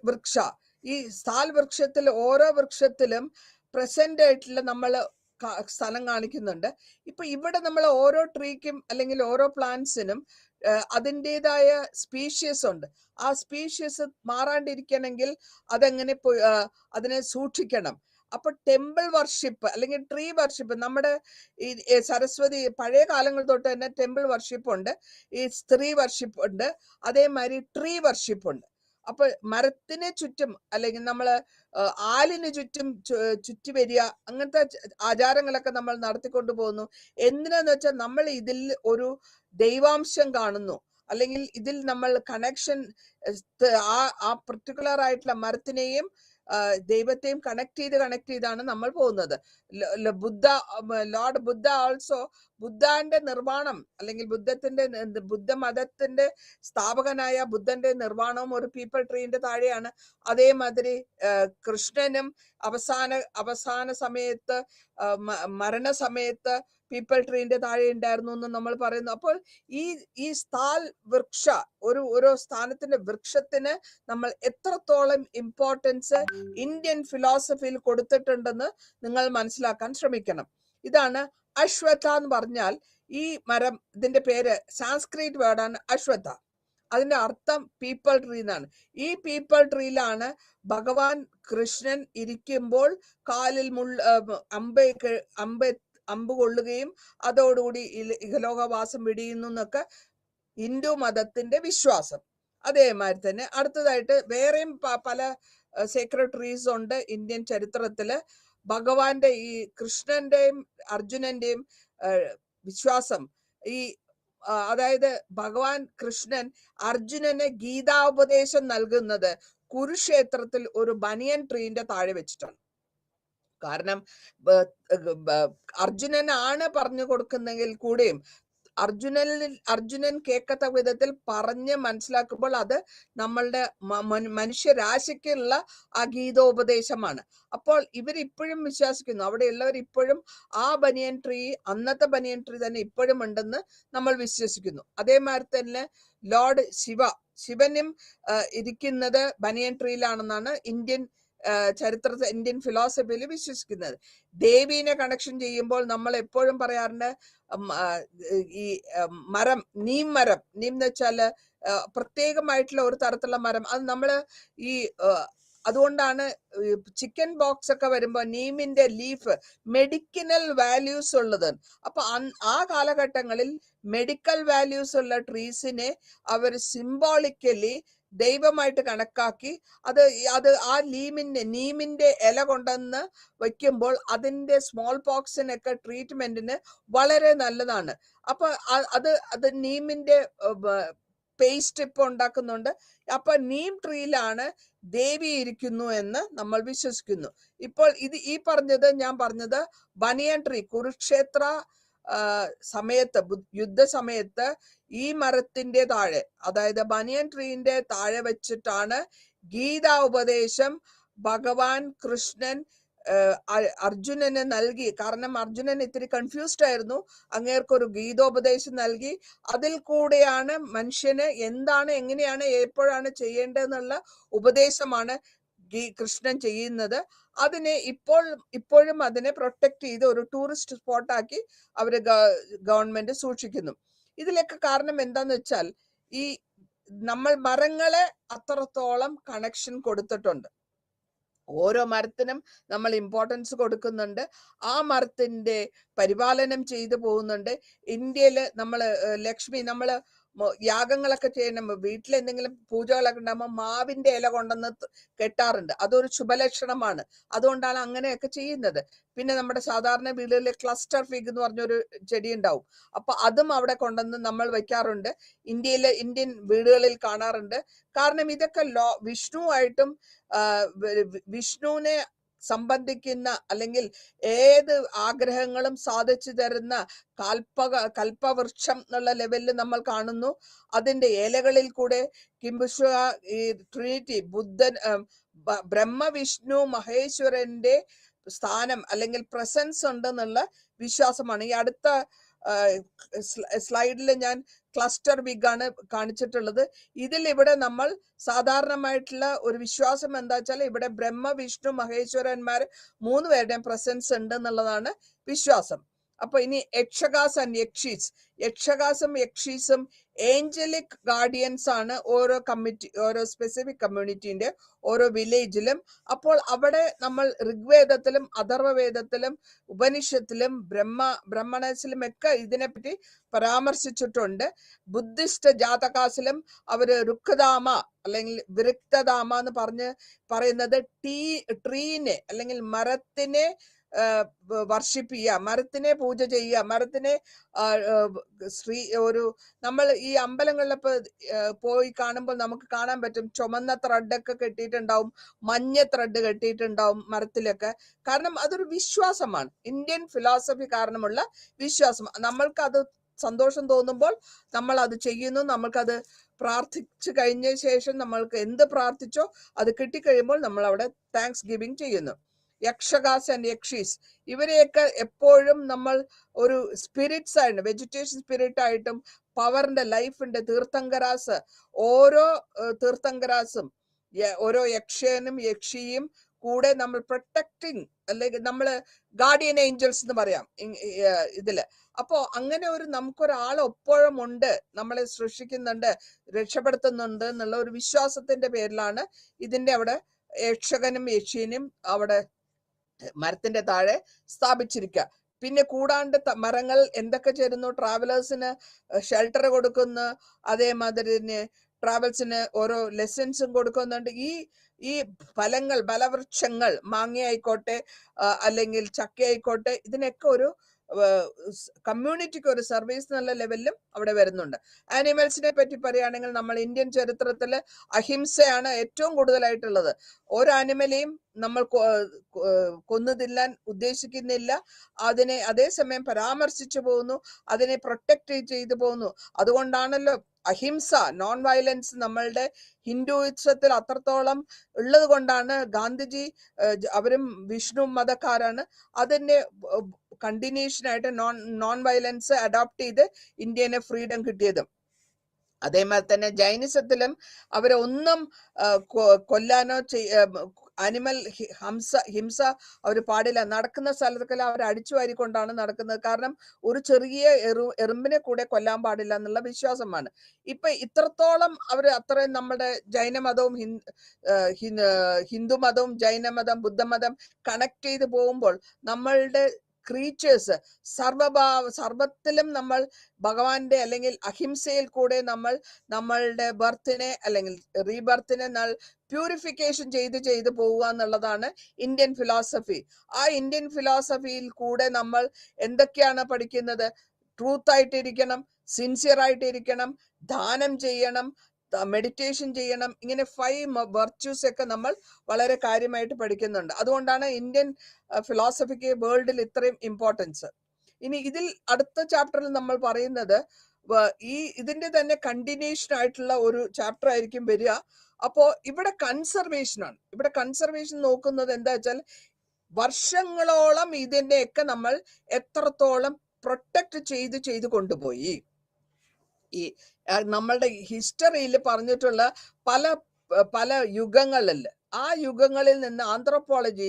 വൃക്ഷ, ഈ സ്ഥാൽ വൃക്ഷത്തിൽ ഓരോ വൃക്ഷത്തിലും പ്രസന്റ് ആയിട്ടുള്ള നമ്മൾ സ്ഥലം കാണിക്കുന്നുണ്ട്. ഇപ്പൊ ഇവിടെ നമ്മൾ ഓരോ ട്രീക്കും അല്ലെങ്കിൽ ഓരോ പ്ലാന്റ്സിനും അതിൻ്റെതായ സ്പീഷ്യസ് ഉണ്ട്. ആ സ്പീഷ്യസ് മാറാണ്ടിരിക്കണമെങ്കിൽ അതെങ്ങനെ അതിനെ സൂക്ഷിക്കണം. അപ്പൊ ടെമ്പിൾ വർഷിപ്പ് അല്ലെങ്കിൽ ട്രീ വർഷിപ്പ്, നമ്മുടെ ഈ സരസ്വതി പഴയ കാലങ്ങൾ തൊട്ട് തന്നെ ടെമ്പിൾ വർഷിപ്പ് ഉണ്ട്, ഈ സ്ത്രീ വർഷിപ്പ് ഉണ്ട്, അതേമാതിരി ട്രീ വർഷിപ്പ് ഉണ്ട്. അപ്പൊ മരത്തിന് ചുറ്റും അല്ലെങ്കിൽ നമ്മള് ആലിന് ചുറ്റും ചുറ്റി വരിക, അങ്ങനത്തെ ആചാരങ്ങളൊക്കെ നമ്മൾ നടത്തിക്കൊണ്ടു പോകുന്നു. എന്തിനാന്ന് വെച്ചാൽ നമ്മൾ ഇതിൽ ഒരു ദൈവാംശം കാണുന്നു, അല്ലെങ്കിൽ ഇതിൽ നമ്മൾ കണക്ഷൻ, ആ പർട്ടിക്കുലർ ആയിട്ടുള്ള മരത്തിനെയും ദൈവത്തെയും കണക്ട് ചെയ്താണ് നമ്മൾ പോകുന്നത്. ലോർഡ് ബുദ്ധ ഓൾസോ, ബുദ്ധന്റെ നിർവ്വാണം അല്ലെങ്കിൽ ബുദ്ധമതത്തിന്റെ സ്ഥാപകനായ ബുദ്ധന്റെ നിർവ്വാണവും ഒരു പീപ്പിൾ ട്രീന്റെ താഴെയാണ്. അതേമാതിരി കൃഷ്ണനും അവസാന സമയത്ത്, മരണസമയത്ത് പീപ്പിൾ ട്രീന്റെ താഴെ ഉണ്ടായിരുന്നു എന്ന് നമ്മൾ പറയുന്നു. അപ്പോൾ ഈ സ്ഥാൽ വൃക്ഷ, ഓരോ സ്ഥാനത്തിന്റെ വൃക്ഷത്തിന് നമ്മൾ എത്രത്തോളം ഇമ്പോർട്ടൻസ് ഇന്ത്യൻ ഫിലോസഫിയിൽ കൊടുത്തിട്ടുണ്ടെന്ന് നിങ്ങൾ മനസ്സിലാക്കാൻ ശ്രമിക്കണം. ഇതാണ് അശ്വത്ഥ എന്ന് പറഞ്ഞാൽ, ഈ മരം, ഇതിന്റെ പേര് സാൻസ്ക്രിറ്റ് വേർഡാണ് അശ്വത്ഥ. അതിന്റെ അർത്ഥം പീപ്പിൾ ട്രീ എന്നാണ്. ഈ പീപ്പിൾ ട്രീയിലാണ് ഭഗവാൻ കൃഷ്ണൻ ഇരിക്കുമ്പോൾ കാലിൽ അമ്പ് കൊള്ളുകയും അതോടുകൂടി ഇഹലോകവാസം വെടിയുന്നു എന്നൊക്കെ ഹിന്ദു മതത്തിന്റെ വിശ്വാസം. അതേമാതിരി തന്നെ അടുത്തതായിട്ട് വേറെയും പല സേക്രഡ് ട്രീസ് ഉണ്ട് ഇന്ത്യൻ ചരിത്രത്തില്. ഭഗവാന്റെ ഈ കൃഷ്ണന്റെയും അർജുനന്റെയും വിശ്വാസം, ഈ അതായത് ഭഗവാൻ കൃഷ്ണൻ അർജുനന് ഗീതാപദേശം നൽകുന്നത് കുരുക്ഷേത്രത്തിൽ ഒരു ബനിയൻ ട്രീന്റെ താഴെ വെച്ചിട്ടാണ്. കാരണം അർജുനനാണ് പറഞ്ഞു കൊടുക്കുന്നെങ്കിൽ കൂടെയും അർജുനൻ കേൾക്കത്ത വിധത്തിൽ പറഞ്ഞ് മനസ്സിലാക്കുമ്പോൾ അത് നമ്മളുടെ മനുഷ്യരാശിക്കുള്ള ആ ഗീതോപദേശമാണ്. അപ്പോൾ ഇവരിപ്പോഴും വിശ്വസിക്കുന്നു, അവിടെയുള്ളവർ ഇപ്പോഴും ആ ബനിയൻ ട്രീ, അന്നത്തെ ബനിയൻ ട്രീ തന്നെ ഇപ്പോഴും ഉണ്ടെന്ന് നമ്മൾ വിശ്വസിക്കുന്നു. അതേമാതിരി തന്നെ ലോർഡ് ശിവനും ഇരിക്കുന്നത് ബനിയൻ ട്രീയിലാണെന്നാണ് ഇന്ത്യൻ ചരിത്രത്തിൽ, ഇന്ത്യൻ ഫിലോസഫിയിൽ വിശ്വസിക്കുന്നത്. ദേവീനെ കണക്ഷൻ ചെയ്യുമ്പോൾ നമ്മൾ എപ്പോഴും പറയാറുണ്ട് ഈ മരം, നീം എന്ന് വെച്ചാല് പ്രത്യേകമായിട്ടുള്ള ഒരു തരത്തിലുള്ള മരം. അത് നമ്മള് ഈ അതുകൊണ്ടാണ് ചിക്കൻ ബോക്സ് ഒക്കെ വരുമ്പോ നീമിന്റെ ലീഫ് മെഡിക്കൽ വാല്യൂസ് ഉള്ളത്. അപ്പൊ ആ കാലഘട്ടങ്ങളിൽ മെഡിക്കൽ വാല്യൂസ് ഉള്ള ട്രീസിനെ അവർ സിംബോളിക്കലി ദൈവമായിട്ട് കണക്കാക്കി അത് ആ നീമിന്റെ ഇല കൊണ്ടുവന്ന് വയ്ക്കുമ്പോൾ അതിന്റെ സ്മോൾ പോക്സിനൊക്കെ ട്രീറ്റ്മെന്റിന് വളരെ നല്ലതാണ്. അപ്പൊ അത് നീമിന്റെ പേസ്റ്റ് ഇപ്പൊ ഉണ്ടാക്കുന്നുണ്ട്. അപ്പൊ നീം ട്രീയിലാണ് ദേവി ഇരിക്കുന്നു എന്ന് നമ്മൾ വിശ്വസിക്കുന്നു. ഇപ്പോൾ ഞാൻ പറഞ്ഞത് ബനിയൻ ട്രീ കുരുക്ഷേത്ര സമയത്ത്, യുദ്ധസമയത്ത് ഈ മരത്തിന്റെ താഴെ, അതായത് ബനിയൻ ട്രീന്റെ താഴെ വെച്ചിട്ടാണ് ഗീതാ ഉപദേശം ഭഗവാൻ കൃഷ്ണൻ അർജുനന് നൽകി. കാരണം അർജുനൻ ഇത്തിരി കൺഫ്യൂസ്ഡ് ആയിരുന്നു. അങ്ങേർക്കൊരു ഗീതോപദേശം നൽകി. അതിൽ കൂടെയാണ് മനുഷ്യന് എന്താണ്, എങ്ങനെയാണ്, എപ്പോഴാണ് ചെയ്യേണ്ടതെന്നുള്ള ഉപദേശമാണ് കൃഷ്ണൻ ചെയ്യുന്നത്. അതിനെ ഇപ്പോഴും അതിനെ പ്രൊട്ടക്ട് ചെയ്ത് ഒരു ടൂറിസ്റ്റ് സ്പോട്ടാക്കി അവര് ഗവൺമെന്റ് സൂക്ഷിക്കുന്നു. ഇതിലൊക്കെ കാരണം എന്താന്ന് വെച്ചാൽ ഈ നമ്മൾ മരങ്ങളെ അത്രത്തോളം കണക്ഷൻ കൊടുത്തിട്ടുണ്ട്. ഓരോ മരത്തിനും നമ്മൾ ഇമ്പോർട്ടൻസ് കൊടുക്കുന്നുണ്ട്. ആ മരത്തിന്റെ പരിപാലനം ചെയ്തു പോകുന്നുണ്ട്. ഇന്ത്യയില് നമ്മള് യാഗങ്ങളൊക്കെ ചെയ്യണം, വീട്ടിൽ എന്തെങ്കിലും പൂജകളൊക്കെ ഉണ്ടാകുമ്പോൾ മാവിന്റെ ഇല കൊണ്ടുവന്ന് കെട്ടാറുണ്ട്. അതൊരു ശുഭലക്ഷണമാണ്. അതുകൊണ്ടാണ് അങ്ങനെയൊക്കെ ചെയ്യുന്നത്. പിന്നെ നമ്മുടെ സാധാരണ വീടുകളിൽ ക്ലസ്റ്റർ ഫിഗ് എന്ന് പറഞ്ഞൊരു ചെടി ഉണ്ടാവും. അപ്പൊ അതും അവിടെ കൊണ്ടുവന്ന് നമ്മൾ വെക്കാറുണ്ട്. ഇന്ത്യൻ വീടുകളിൽ കാണാറുണ്ട്. കാരണം ഇതൊക്കെ വിഷ്ണുവായിട്ടും വിഷ്ണുവിനെ സംബന്ധിക്കുന്ന അല്ലെങ്കിൽ ഏത് ആഗ്രഹങ്ങളും സാധിച്ചു തരുന്ന കൽപ്പവൃക്ഷം എന്നുള്ള ലെവലിൽ നമ്മൾ കാണുന്നു. അതിന്റെ ഇലകളിൽ കൂടെ കിംബുഷ്വ ഈ ട്രിനിറ്റി, ബുദ്ധൻ, ബ്രഹ്മ വിഷ്ണു മഹേശ്വരന്റെ സ്ഥാനം അല്ലെങ്കിൽ പ്രസൻസ് ഉണ്ടെന്നുള്ള വിശ്വാസമാണ്. ഈ അടുത്ത സ്ലൈഡിൽ ഞാൻ ക്ലസ്റ്റർ വിഗ് ആണ് കാണിച്ചിട്ടുള്ളത്. ഇവിടെ നമ്മൾ സാധാരണമായിട്ടുള്ള ഒരു വിശ്വാസം എന്താ വെച്ചാൽ ഇവിടെ ബ്രഹ്മ വിഷ്ണു മഹേശ്വരന്മാർ 3 പേരുടെയും പ്രസൻസ് ഉണ്ട് എന്നുള്ളതാണ് വിശ്വാസം. അപ്പൊ ഇനി യക്ഷകാസും യക്ഷീസും ഏഞ്ചലിക് ഗാർഡിയൻസ് ആണ് ഓരോ സ്പെസിഫിക് കമ്മ്യൂണിറ്റിന്റെ ഓരോ വില്ലേജിലും. അപ്പോൾ അവിടെ നമ്മൾ ഋഗ്വേദത്തിലും അഥർവവേദത്തിലും ഉപനിഷത്തിലും ബ്രഹ്മണസിലും ഒക്കെ ഇതിനെപ്പറ്റി പരാമർശിച്ചിട്ടുണ്ട്. ബുദ്ധിസ്റ്റ് ജാതകാസിലും അവര് രുക്ധാമ അല്ലെങ്കിൽ വിരുക്തധാമ എന്ന് പറയുന്നത് ട്രീനെ അല്ലെങ്കിൽ മരത്തിനെ വർഷിപ്പ് ചെയ്യുക, മരത്തിനെ പൂജ ചെയ്യുക, മരത്തിനെ നമ്മൾ ഈ അമ്പലങ്ങളിലൊക്കെ പോയി കാണുമ്പോൾ നമുക്ക് കാണാൻ പറ്റും ചുമന്ന ത്രെഡൊക്കെ കെട്ടിയിട്ടുണ്ടാവും, മഞ്ഞ ത്രെഡ് കെട്ടിയിട്ടുണ്ടാവും മരത്തിലൊക്കെ. കാരണം അതൊരു വിശ്വാസമാണ്, ഇന്ത്യൻ ഫിലോസഫി കാരണമുള്ള വിശ്വാസം. നമ്മൾക്ക് അത് സന്തോഷം തോന്നുമ്പോൾ നമ്മൾ അത് ചെയ്യുന്നു. നമ്മൾക്കത് പ്രാർത്ഥിച്ചു കഴിഞ്ഞ ശേഷം നമ്മൾക്ക് എന്ത് പ്രാർത്ഥിച്ചോ അത് കിട്ടിക്കഴിയുമ്പോൾ നമ്മൾ അവിടെ താങ്ക്സ് ഗിവിങ് ചെയ്യുന്നു. യക്ഷകാസ് ആൻഡ് യക്ഷീസ് ഇവരെയൊക്കെ എപ്പോഴും നമ്മൾ ഒരു സ്പിരിറ്റ്സ് ആയിട്ട്, വെജിറ്റേഷൻ സ്പിരിറ്റ് ആയിട്ടും പവറിന്റെ ലൈഫിന്റെ തീർത്ഥങ്കരാസ്, ഓരോ തീർത്ഥങ്കരാസും ഓരോ യക്ഷനും യക്ഷിയും കൂടെ നമ്മൾ പ്രൊട്ടക്ടിങ് അല്ലെങ്കിൽ നമ്മള് ഗാർഡിയൻ ഏഞ്ചൽസ് എന്ന് പറയാം ഇതില്. അപ്പോ അങ്ങനെ ഒരു നമുക്കൊരാൾ ഒപ്പോഴും ഉണ്ട്, നമ്മളെ സൃഷ്ടിക്കുന്നുണ്ട്, രക്ഷപ്പെടുത്തുന്നുണ്ട് എന്നുള്ള ഒരു വിശ്വാസത്തിന്റെ പേരിലാണ് ഇതിന്റെ അവിടെ യക്ഷകനും യക്ഷീനും അവിടെ മരത്തിന്റെ താഴെ സ്ഥാപിച്ചിരിക്കുക. പിന്നെ കൂടാണ്ട് മരങ്ങൾ എന്തൊക്കെ ചേരുന്നു, ട്രാവലേഴ്സിന് ഷെൽട്ടർ കൊടുക്കുന്നു, അതേമാതിരി തന്നെ ട്രാവൽസിന് ഓരോ ലെസൺസും കൊടുക്കുന്നുണ്ട്. ഈ ഫലങ്ങൾ, ഫലവൃക്ഷങ്ങൾ, മാങ്ങ ആയിക്കോട്ടെ അല്ലെങ്കിൽ ചക്ക ആയിക്കോട്ടെ, ഇതിനൊക്കെ ഒരു കമ്മ്യൂണിറ്റിക്ക് ഒരു സർവീസ് എന്നുള്ള ലെവലിലും അവിടെ വരുന്നുണ്ട്. ആനിമൽസിനെ പറ്റി പറയുകയാണെങ്കിൽ നമ്മൾ ഇന്ത്യൻ ചരിത്രത്തിൽ അഹിംസയാണ് ഏറ്റവും കൂടുതലായിട്ടുള്ളത്. ഓരോ ആനിമലെയും നമ്മൾ കൊന്നു തിന്നാൻ ഉദ്ദേശിക്കുന്നില്ല, അതിനെ അതേസമയം പരാമർശിച്ചു പോകുന്നു, അതിനെ പ്രൊട്ടക്ട് ചെയ്തു പോകുന്നു. അതുകൊണ്ടാണല്ലോ അഹിംസ, നോൺ വയലൻസ് നമ്മളുടെ ഹിന്ദുയിസത്തിൽ അത്രത്തോളം ഉള്ളത് കൊണ്ടാണ് ഗാന്ധിജി, അവരും വിഷ്ണു മതക്കാരാണ്, അതിന്റെ കണ്ടിന്യൂഷൻ ആയിട്ട് നോൺ വയലൻസ് അഡോപ്റ്റ് ചെയ്ത് ഇന്ത്യനെ ഫ്രീഡം കിട്ടിയതും. അതേമാതിരി തന്നെ ജൈനിസത്തിലും അവരെ ഒന്നും കൊല്ലാനോ അനിമൽ ഹിംസ അവർ പാടില്ല. നടക്കുന്ന സ്ഥലത്തൊക്കെ അവർ അടിച്ചു വാരിക്കൊണ്ടാണ് നടക്കുന്നത്. കാരണം ഒരു ചെറിയ എറുമ്പിനെ കൂടെ കൊല്ലാൻ പാടില്ല എന്നുള്ള വിശ്വാസമാണ്. ഇപ്പൊ ഇത്രത്തോളം അവർ അത്രയും നമ്മുടെ ജൈനമതവും ഹിന്ദുമതവും ജൈനമതം ബുദ്ധമതം കണക്ട് ചെയ്ത് പോകുമ്പോൾ നമ്മളുടെ ക്രീച്ചേഴ്സ് സർവത്തിലും നമ്മൾ ഭഗവാന്റെ അല്ലെങ്കിൽ അഹിംസയിൽ കൂടെ നമ്മൾ നമ്മളുടെ ബർത്തിനെ അല്ലെങ്കിൽ റീബർത്തിനെ പ്യൂരിഫിക്കേഷൻ ചെയ്ത് പോവുക എന്നുള്ളതാണ് ഇന്ത്യൻ ഫിലോസഫി. ആ ഇന്ത്യൻ ഫിലോസഫിയിൽ കൂടെ നമ്മൾ എന്തൊക്കെയാണ് പഠിക്കുന്നത്? ട്രൂത്ത് ആയിട്ടിരിക്കണം, സിൻസിയർ ആയിട്ടിരിക്കണം, ദാനം ചെയ്യണം, മെഡിറ്റേഷൻ ചെയ്യണം. ഇങ്ങനെ 5 വെർച്യൂസ് ഒക്കെ നമ്മൾ വളരെ കാര്യമായിട്ട് പഠിക്കുന്നുണ്ട്. അതുകൊണ്ടാണ് ഇന്ത്യൻ ഫിലോസഫിക്ക് വേൾഡിൽ ഇത്രയും ഇമ്പോർട്ടൻസ്. ഇനി ഇതിൽ അടുത്ത ചാപ്റ്ററിൽ നമ്മൾ പറയുന്നത് ഇതിന്റെ തന്നെ കണ്ടിന്യൂഷൻ ആയിട്ടുള്ള ഒരു ചാപ്റ്റർ ആയിരിക്കും വരിക. അപ്പോ ഇവിടെ കൺസർവേഷൻ ആണ്. ഇവിടെ കൺസർവേഷൻ നോക്കുന്നത് എന്താ വെച്ചാൽ വർഷങ്ങളോളം ഇതിനെയൊക്കെ നമ്മൾ എത്രത്തോളം പ്രൊട്ടക്ട് ചെയ്ത് കൊണ്ടുപോയി. ഈ നമ്മളുടെ ഹിസ്റ്ററിയിൽ പറഞ്ഞിട്ടുള്ള പല യുഗങ്ങളിൽ, ആ യുഗങ്ങളിൽ നിന്ന് ആന്ത്രോപോളജി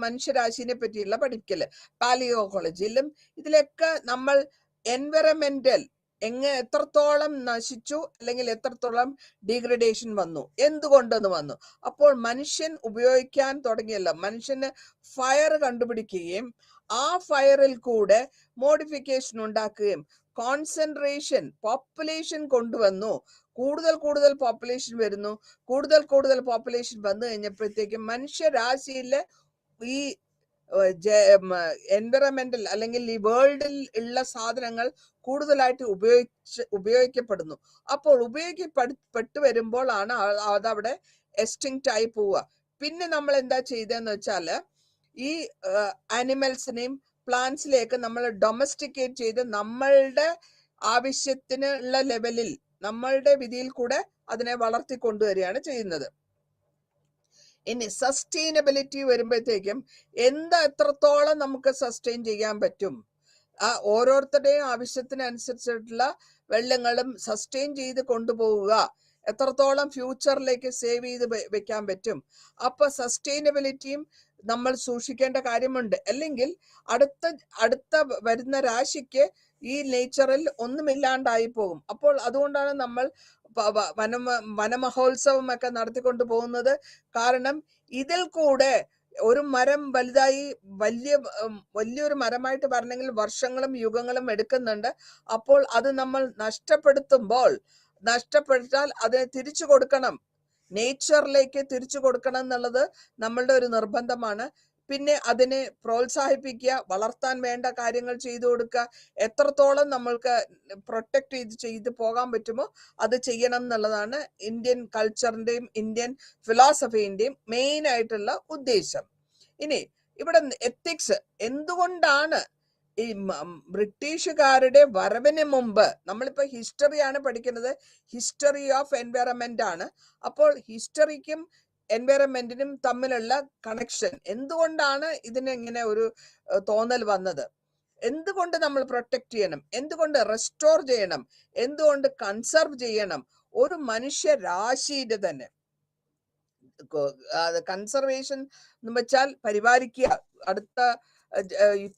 മനുഷ്യരാശിനെ പറ്റിയുള്ള പഠിക്കല്, പാലിയോളജിയിലും ഇതിലൊക്കെ നമ്മൾ എൻവയറമെന്റൽ എത്രത്തോളം നശിച്ചു അല്ലെങ്കിൽ എത്രത്തോളം ഡീഗ്രഡേഷൻ വന്നു, എന്തുകൊണ്ടെന്ന് വന്നു. അപ്പോൾ മനുഷ്യൻ ഉപയോഗിക്കാൻ തുടങ്ങിയല്ലോ, മനുഷ്യന് ഫയർ കണ്ടുപിടിക്കുകയും ആ ഫയറിൽ കൂടെ മോഡിഫിക്കേഷൻ ഉണ്ടാക്കുകയും കോൺസെൻട്രേഷൻ പോപ്പുലേഷൻ കൊണ്ടുവന്നു. കൂടുതൽ പോപ്പുലേഷൻ വരുന്നു. കൂടുതൽ പോപ്പുലേഷൻ വന്നു കഴിഞ്ഞപ്പോഴത്തേക്കും മനുഷ്യരാശിയിലെ ഈ എൻവയറമെന്റൽ അല്ലെങ്കിൽ ഈ വേൾഡിൽ ഉള്ള സാധനങ്ങൾ കൂടുതലായിട്ട് ഉപയോഗിക്കപ്പെടുന്നു. അപ്പോൾ ഉപയോഗിക്കപ്പെട്ടു വരുമ്പോഴാണ് അതവിടെ എക്സ്റ്റിങ്ക്റ്റ് ആയി പോവുക. പിന്നെ നമ്മൾ എന്താ ചെയ്തതെന്ന് വെച്ചാല് ഈ ആനിമൽസിനെയും പ്ലാന്റ്സിലേക്ക് നമ്മൾ ഡൊമസ്റ്റിക്കേറ്റ് ചെയ്ത് നമ്മളുടെ ആവശ്യത്തിനുള്ള ലെവലിൽ നമ്മളുടെ വിധിയിൽ കൂടെ അതിനെ വളർത്തിക്കൊണ്ടുവരികയാണ് ചെയ്യുന്നത്. ഇനി സസ്റ്റൈനബിലിറ്റി വരുമ്പോഴത്തേക്കും എത്രത്തോളം നമുക്ക് സസ്റ്റെയിൻ ചെയ്യാൻ പറ്റും, ആ ഓരോരുത്തരുടെയും ആവശ്യത്തിനനുസരിച്ചിട്ടുള്ള വെള്ളങ്ങളും സസ്റ്റെയിൻ ചെയ്ത് കൊണ്ടുപോവുക, എത്രത്തോളം ഫ്യൂച്ചറിലേക്ക് സേവ് ചെയ്ത് വെക്കാൻ പറ്റും. അപ്പൊ സസ്റ്റൈനബിലിറ്റിയും നമ്മൾ സൂക്ഷിക്കേണ്ട കാര്യമുണ്ട്. അല്ലെങ്കിൽ അടുത്ത വരുന്ന രാശിക്ക് ഈ നേച്ചറിൽ ഒന്നുമില്ലാണ്ടായി പോകും. അപ്പോൾ അതുകൊണ്ടാണ് നമ്മൾ വനമഹോത്സവം ഒക്കെ നടത്തിക്കൊണ്ടു പോകുന്നത്. കാരണം ഇതിൽ കൂടെ ഒരു മരം വലുതായി വലിയൊരു മരമായിട്ട് വരണമെങ്കിൽ വർഷങ്ങളും യുഗങ്ങളും എടുക്കുന്നുണ്ട്. അപ്പോൾ അത് നമ്മൾ നഷ്ടപ്പെടുത്താൽ അതിനെ തിരിച്ചു കൊടുക്കണം, നേച്ചറിലേക്ക് തിരിച്ചു കൊടുക്കണം എന്നുള്ളത് നമ്മളുടെ ഒരു നിർബന്ധമാണ്. പിന്നെ അതിനെ പ്രോത്സാഹിപ്പിക്കുക, വളർത്താൻ വേണ്ട കാര്യങ്ങൾ ചെയ്തു കൊടുക്കുക, എത്രത്തോളം നമ്മൾക്ക് പ്രൊട്ടക്ട് ചെയ്ത് പോകാൻ പറ്റുമോ അത് ചെയ്യണം എന്നുള്ളതാണ് ഇന്ത്യൻ കൾച്ചറിന്റെയും ഇന്ത്യൻ ഫിലോസഫിന്റെയും മെയിൻ ആയിട്ടുള്ള ഉദ്ദേശം. ഇനി ഇവിടെ എത്തിക്സ് എന്തുകൊണ്ടാണ് ഈ ബ്രിട്ടീഷുകാരുടെ വരവിന് മുമ്പ്, നമ്മളിപ്പോ ഹിസ്റ്ററിയാണ് പഠിക്കുന്നത്, ഹിസ്റ്ററി ഓഫ് എൻവയറമെന്റ് ആണ്. അപ്പോൾ ഹിസ്റ്ററിക്കും എൻവയറമെന്റിനും തമ്മിലുള്ള കണക്ഷൻ എന്തുകൊണ്ടാണ് ഇതിന് ഇങ്ങനെ ഒരു തോന്നൽ വന്നത്, എന്തുകൊണ്ട് നമ്മൾ പ്രൊട്ടക്ട് ചെയ്യണം, എന്തുകൊണ്ട് റെസ്റ്റോർ ചെയ്യണം, എന്തുകൊണ്ട് കൺസർവ് ചെയ്യണം, ഒരു മനുഷ്യരാശിയുടെ തന്നെ കൺസർവേഷൻ എന്ന് വെച്ചാൽ പരിപാലിക്കുക, അടുത്ത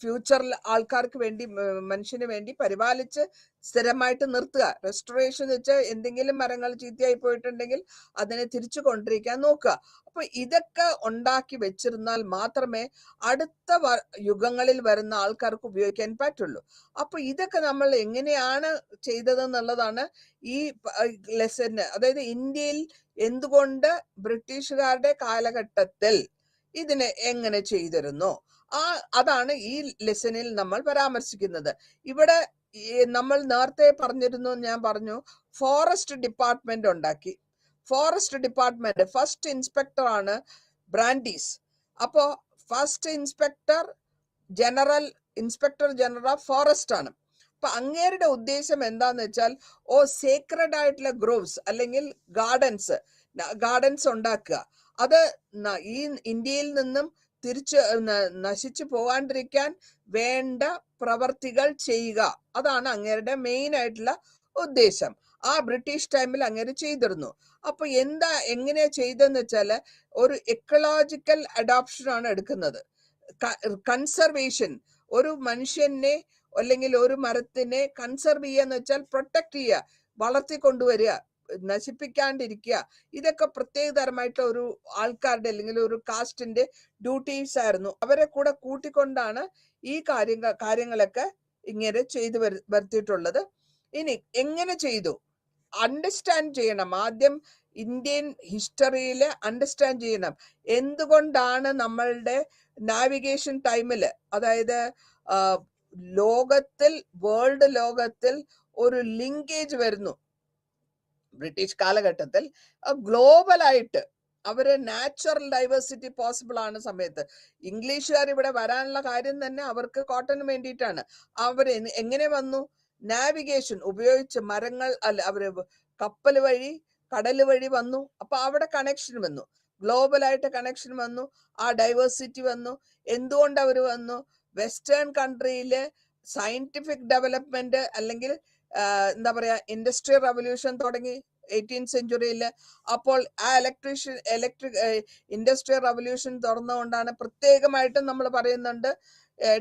ഫ്യൂച്ചറിൽ ആൾക്കാർക്ക് വേണ്ടി, മനുഷ്യന് വേണ്ടി പരിപാലിച്ച് സ്ഥിരമായിട്ട് നിർത്തുക. റെസ്റ്റോറേഷൻ എന്ന് വെച്ചാൽ എന്തെങ്കിലും മരങ്ങൾ ചീത്തയായി പോയിട്ടുണ്ടെങ്കിൽ അതിനെ തിരിച്ചു കൊണ്ടിരിക്കാൻ നോക്കുക. അപ്പൊ ഇതൊക്കെ ഉണ്ടാക്കി വെച്ചിരുന്നാൽ മാത്രമേ അടുത്ത യുഗങ്ങളിൽ വരുന്ന ആൾക്കാർക്ക് ഉപയോഗിക്കാൻ പറ്റുള്ളൂ. അപ്പൊ ഇതൊക്കെ നമ്മൾ എങ്ങനെയാണ് ചെയ്തതെന്നുള്ളതാണ് ഈ ലെസന്. അതായത് ഇന്ത്യയിൽ എന്തുകൊണ്ട് ബ്രിട്ടീഷുകാരുടെ കാലഘട്ടത്തിൽ ഇതിനെ എങ്ങനെ ചെയ്തിരുന്നു, അതാണ് ഈ ലെസണിൽ നമ്മൾ പരാമർശിക്കുന്നത്. ഇവിടെ നമ്മൾ നേരത്തെ പറഞ്ഞിരുന്നു, ഞാൻ പറഞ്ഞു ഫോറസ്റ്റ് ഡിപ്പാർട്ട്മെന്റ് ഉണ്ടാക്കി. ഫോറസ്റ്റ് ഡിപ്പാർട്ട്മെന്റ് ഫസ്റ്റ് ഇൻസ്പെക്ടർ ആണ് ബ്രാൻഡീസ്. അപ്പോ first inspector general of forest ആണ്. അപ്പൊ അങ്ങേരുടെ ഉദ്ദേശം എന്താന്ന് വെച്ചാൽ സേക്രഡ് ആയിട്ടുള്ള ഗ്രോവ്സ് അല്ലെങ്കിൽ ഗാർഡൻസ് ഉണ്ടാക്കുക. അത് ഈ ഇന്ത്യയിൽ നിന്നും തിരിച്ച് നശിച്ചു പോകാണ്ടിരിക്കാൻ വേണ്ട പ്രവർത്തികൾ ചെയ്യുക. അതാണ് അങ്ങേരുടെ മെയിൻ ആയിട്ടുള്ള ഉദ്ദേശം. ആ ബ്രിട്ടീഷ് ടൈമിൽ അങ്ങേര് ചെയ്തിരുന്നു. അപ്പൊ എങ്ങനെയാ ചെയ്തെന്ന് വെച്ചാല് ഒരു എക്കോളജിക്കൽ അഡോപ്ഷൻ ആണ് എടുക്കുന്നത്. കൺസർവേഷൻ, ഒരു മനുഷ്യനെ അല്ലെങ്കിൽ ഒരു മരത്തിനെ കൺസർവ് ചെയ്യാന്ന് വെച്ചാൽ പ്രൊട്ടക്ട് ചെയ്യുക, വളർത്തിക്കൊണ്ടുവരിക, നശിപ്പിക്കാണ്ടിരിക്കുക. ഇതൊക്കെ പ്രത്യേകതരമായിട്ടുള്ള ഒരു ആൾക്കാരുടെ അല്ലെങ്കിൽ ഒരു കാസ്റ്റിന്റെ ഡ്യൂട്ടീസ് ആയിരുന്നു. അവരെ കൂടെ കൂട്ടിക്കൊണ്ടാണ് ഈ കാര്യങ്ങളൊക്കെ ഇങ്ങനെ ചെയ്തു വരുത്തിയിട്ടുള്ളത്. ഇനി എങ്ങനെ ചെയ്തു അണ്ടർസ്റ്റാൻഡ് ചെയ്യണം. ആദ്യം ഇന്ത്യൻ ഹിസ്റ്ററിയിൽ അണ്ടർസ്റ്റാൻഡ് ചെയ്യണം എന്തുകൊണ്ടാണ് നമ്മളുടെ നാവിഗേഷൻ ടൈമിൽ, അതായത് വേൾഡ് ലോകത്തിൽ ഒരു ലിങ്കേജ് വരുന്നു. ബ്രിട്ടീഷ് കാലഘട്ടത്തിൽ ഗ്ലോബലായിട്ട് അവര് നാച്ചുറൽ ഡൈവേഴ്സിറ്റി പോസിബിൾ ആണ് സമയത്ത്. ഇംഗ്ലീഷുകാർ ഇവിടെ വരാനുള്ള കാര്യം തന്നെ അവർക്ക് കോട്ടന് വേണ്ടിയിട്ടാണ്. അവർ എങ്ങനെ വന്നു? നാവിഗേഷൻ ഉപയോഗിച്ച് മരങ്ങൾ അവര് കപ്പൽ വഴി കടൽ വഴി വന്നു. അപ്പൊ അവിടെ കണക്ഷൻ വന്നു, ഗ്ലോബലായിട്ട് കണക്ഷൻ വന്നു, ആ ഡൈവേഴ്സിറ്റി വന്നു. എന്തുകൊണ്ട് അവർ വന്നു? വെസ്റ്റേൺ കൺട്രിയില് സയന്റിഫിക് ഡെവലപ്മെന്റ് അല്ലെങ്കിൽ എന്താ പറയാ ഇൻഡസ്ട്രിയൽ റവല്യൂഷൻ തുടങ്ങി 18th സെഞ്ചുറിയിൽ. അപ്പോൾ ആ ഇലക്ട്രിക് ഇൻഡസ്ട്രിയൽ റവല്യൂഷൻ തുറന്നുകൊണ്ടാണ് പ്രത്യേകമായിട്ടും നമ്മൾ പറയുന്നുണ്ട്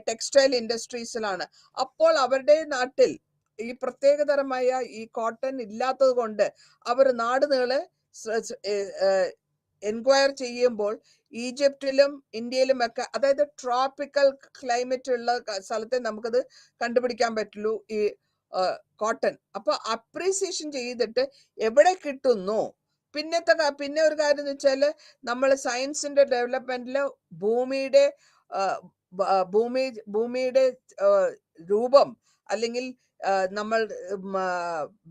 ടെക്സ്റ്റൈൽ ഇൻഡസ്ട്രീസിലാണ്. അപ്പോൾ അവരുടെ നാട്ടിൽ ഈ പ്രത്യേകതരമായ ഈ കോട്ടൺ ഇല്ലാത്തത് കൊണ്ട് അവർ നാടുനീളെ എൻക്വയർ ചെയ്യുമ്പോൾ ഈജിപ്തിലും ഇന്ത്യയിലും ഒക്കെ, അതായത് ട്രോപ്പിക്കൽ ക്ലൈമറ്റ് ഉള്ള സ്ഥലത്തെ നമുക്കത് കണ്ടുപിടിക്കാൻ പറ്റുള്ളൂ ഈ കോട്ടൺ. അപ്പൊ അപ്രീസിയേഷൻ ചെയ്തിട്ട് എവിടെ കിട്ടുന്നു. പിന്നെ ഒരു കാര്യം എന്ന് വെച്ചാല് നമ്മൾ സയൻസിന്റെ ഡെവലപ്മെന്റില് ഭൂമിയുടെ രൂപം അല്ലെങ്കിൽ നമ്മൾ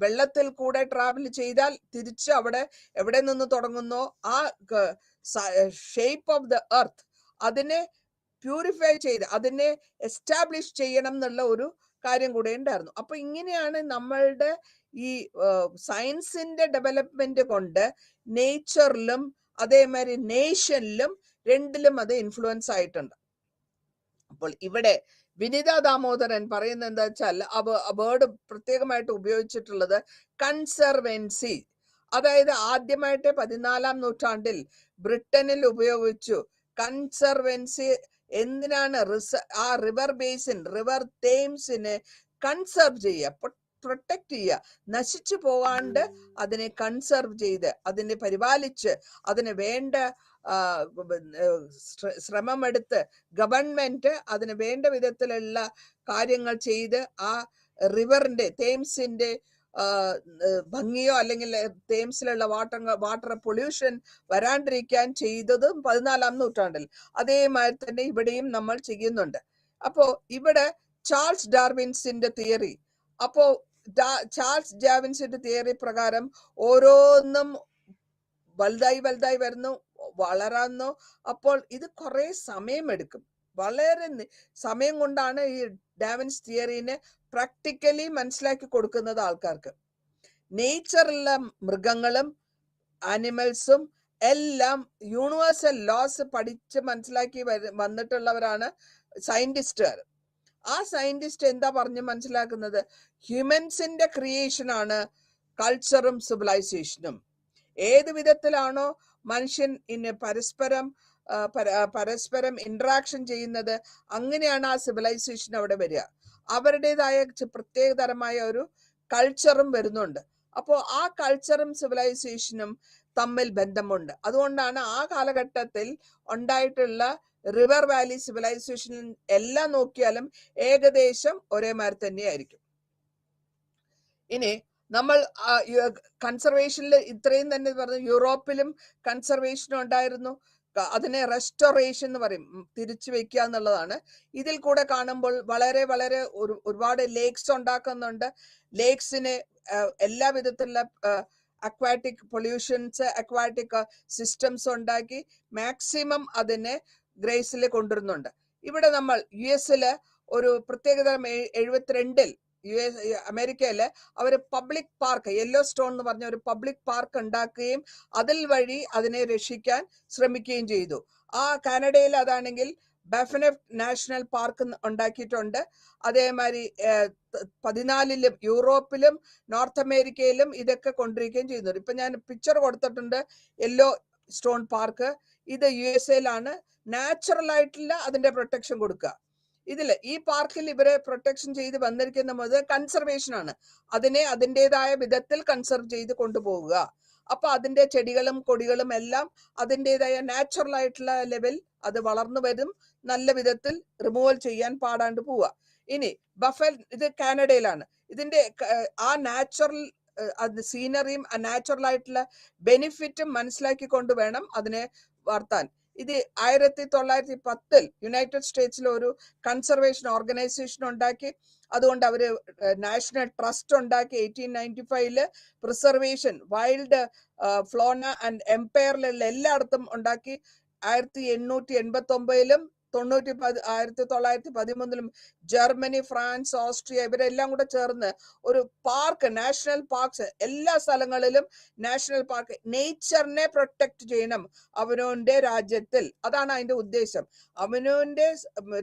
വെള്ളത്തിൽ കൂടെ ട്രാവൽ ചെയ്താൽ തിരിച്ച് എവിടെ നിന്ന് തുടങ്ങുന്നോ ആ ഷേപ്പ് ഓഫ് ദ എർത്ത് അതിനെ പ്യൂരിഫൈ ചെയ്ത് അതിനെ എസ്റ്റാബ്ലിഷ് ചെയ്യണം എന്നുള്ള ഒരു കാര്യം കൂടെ ഉണ്ടായിരുന്നു. അപ്പൊ ഇങ്ങനെയാണ് നമ്മളുടെ ഈ സയൻസിന്റെ ഡെവലപ്മെന്റ് കൊണ്ട് നേച്ചറിലും അതേമാതിരി നേഷനിലും രണ്ടിലും അത് ഇൻഫ്ലുവൻസ് ആയിട്ടുണ്ട്. അപ്പോൾ ഇവിടെ വിനിത ദാമോദരൻ പറയുന്നത് എന്താ വെച്ചാൽ വേർഡ് പ്രത്യേകമായിട്ട് ഉപയോഗിച്ചിട്ടുള്ളത് കൺസർവൻസി. അതായത് ആദ്യമായിട്ട് 14ാം നൂറ്റാണ്ടിൽ ബ്രിട്ടനിൽ ഉപയോഗിച്ചു കൺസർവൻസി. എന്തിനാണ്? ആ റിവർ ബേസിൻ, റിവർ തേംസിനെ കൺസർവ് ചെയ്യുക, പ്രൊട്ടക്ട് ചെയ്യുക, നശിച്ചു പോകാണ്ട് അതിനെ കൺസർവ് ചെയ്ത് അതിനെ പരിപാലിച്ച് അതിന് വേണ്ട ശ്രമമെടുത്ത് ഗവൺമെന്റ് അതിന് വേണ്ട വിധത്തിലുള്ള കാര്യങ്ങൾ ചെയ്ത് ആ റിവറിന്റെ തേംസിന്റെ ഭംഗിയോ അല്ലെങ്കിൽ തേംസിലുള്ള വാട്ടർ പൊല്യൂഷൻ വരാണ്ടിരിക്കാൻ ചെയ്തതും 14ാം നൂറ്റാണ്ടിൽ. അതേമാതിരി തന്നെ ഇവിടെയും നമ്മൾ ചെയ്യുന്നുണ്ട്. അപ്പോ ഇവിടെ ചാൾസ് ഡാർവിൻസിന്റെ തിയറി, അപ്പോ ചാൾസ് ഡാർവിൻസിന്റെ തിയറി പ്രകാരം ഓരോന്നും വലുതായി വരുന്നു, വളരുന്നു. അപ്പോൾ ഇത് കുറെ സമയമെടുക്കും. വളരെ സമയം കൊണ്ടാണ് ഈ ഡാർവിൻസ് തിയറിനെ പ്രാക്ടിക്കലി മനസ്സിലാക്കി കൊടുക്കുന്നത് ആൾക്കാർക്ക്. നേച്ചറിലെ മൃഗങ്ങളും ആനിമൽസും എല്ലാം യൂണിവേഴ്സൽ ലോസ് പഠിച്ച് മനസ്സിലാക്കി വന്നിട്ടുള്ളവരാണ് സയന്റിസ്റ്റുകാർ. ആ സയന്റിസ്റ്റ് എന്താ പറഞ്ഞ് മനസ്സിലാക്കുന്നത്? ഹ്യൂമൻസിന്റെ ക്രിയേഷൻ ആണ് കൾച്ചറും സിവിലൈസേഷനും. ഏത് വിധത്തിലാണോ മനുഷ്യൻ പരസ്പരം ഇന്ററാക്ഷൻ ചെയ്യുന്നത്, അങ്ങനെയാണ് ആ സിവിലൈസേഷൻ അവിടെ വരിക. അവരുടേതായ പ്രത്യേകതരമായ ഒരു കൾച്ചറും വരുന്നുണ്ട്. അപ്പോൾ ആ കൾച്ചറും സിവിലൈസേഷനും തമ്മിൽ ബന്ധമുണ്ട്. അതുകൊണ്ടാണ് ആ കാലഘട്ടത്തിൽ ഉണ്ടായിട്ടുള്ള റിവർ വാലി സിവിലൈസേഷൻ എല്ലാം നോക്കിയാലും ഏകദേശം ഒരേമാതിരി തന്നെയായിരിക്കും. ഇനി നമ്മൾ കൺസർവേഷനിൽ ഇത്രയും തന്നെ പറഞ്ഞു. യൂറോപ്പിലും കൺസർവേഷൻ ഉണ്ടായിരുന്നു. അതിനെ റെസ്റ്റോറേഷൻ എന്ന് പറയും, തിരിച്ചു വെക്കുക എന്നുള്ളതാണ്. ഇതിൽ കൂടെ കാണുമ്പോൾ വളരെ വളരെ ഒരുപാട് ലേക്സ് ഉണ്ടാക്കുന്നുണ്ട്. ലേക്സിനെ എല്ലാ വിധത്തിലുള്ള അക്വാറ്റിക് പൊല്യൂഷൻസ്, അക്വാറ്റിക് സിസ്റ്റംസ് ഉണ്ടാക്കി മാക്സിമം അതിനെ ഗ്രേസിൽ കൊണ്ടുവരുന്നുണ്ട്. ഇവിടെ നമ്മൾ US ഒരു പ്രത്യേകതരം 72 അമേരിക്കയില് അവർ പബ്ലിക് പാർക്ക്, യെല്ലോ സ്റ്റോൺ എന്ന് പറഞ്ഞ ഒരു പബ്ലിക് പാർക്ക് ഉണ്ടാക്കുകയും അതിൽ വഴി അതിനെ രക്ഷിക്കാൻ ശ്രമിക്കുകയും ചെയ്തു. ആ കാനഡയിൽ അതാണെങ്കിൽ ബഫനഫ് നാഷണൽ പാർക്ക് ഉണ്ടാക്കിയിട്ടുണ്ട്. അതേമാതിരി 14 യൂറോപ്പിലും നോർത്ത് അമേരിക്കയിലും ഇതൊക്കെ കൊണ്ടിരിക്കുകയും ചെയ്യുന്നുണ്ട്. ഇപ്പൊ ഞാൻ പിക്ചർ കൊടുത്തിട്ടുണ്ട്, യെല്ലോ സ്റ്റോൺ പാർക്ക്. ഇത് USA നാച്ചുറൽ ആയിട്ടുള്ള അതിന്റെ പ്രൊട്ടക്ഷൻ കൊടുക്കുക. ഈ പാർക്കിൽ ഇവരെ പ്രൊട്ടക്ഷൻ ചെയ്ത് വന്നിരിക്കുന്നത് കൺസർവേഷൻ ആണ്. അതിനെ അതിൻ്റെതായ വിധത്തിൽ കൺസർവ് ചെയ്ത് കൊണ്ടുപോവുക. അപ്പൊ അതിന്റെ ചെടികളും കൊടികളും എല്ലാം അതിൻ്റെതായ നാച്ചുറൽ ആയിട്ടുള്ള ലെവൽ അത് വളർന്നു വരും. നല്ല വിധത്തിൽ റിമൂവൽ ചെയ്യാൻ പാടാണ്ട് പോവുക. ഇനി ഇത് കാനഡയിലാണ്. ഇതിന്റെ ആ നാച്ചുറൽ സീനറിയും ആ നാച്ചുറൽ ആയിട്ടുള്ള ബെനിഫിറ്റും മനസ്സിലാക്കിക്കൊണ്ട് വേണം അതിനെ വളർത്താൻ. ഇത് 1910 യുണൈറ്റഡ് സ്റ്റേറ്റ്സിൽ ഒരു കൺസർവേഷൻ ഓർഗനൈസേഷൻ ഉണ്ടാക്കി. അതുകൊണ്ട് അവര് നാഷണൽ ട്രസ്റ്റ് ഉണ്ടാക്കി. 1895 പ്രിസർവേഷൻ വൈൽഡ് ഫ്ലോണ ആൻഡ് എംപയറിലുള്ള എല്ലായിടത്തും ഉണ്ടാക്കി. 1889 1913 ജർമ്മനി, ഫ്രാൻസ്, ഓസ്ട്രിയ ഇവരെല്ലാം കൂടെ ചേർന്ന് ഒരു പാർക്ക്, നാഷണൽ പാർക്സ് എല്ലാ സ്ഥലങ്ങളിലും നാഷണൽ പാർക്ക്, നേച്ചറിനെ പ്രൊട്ടക്ട് ചെയ്യണം അവനവന്റെ രാജ്യത്തിൽ. അതാണ് അതിന്റെ ഉദ്ദേശം. അവനവന്റെ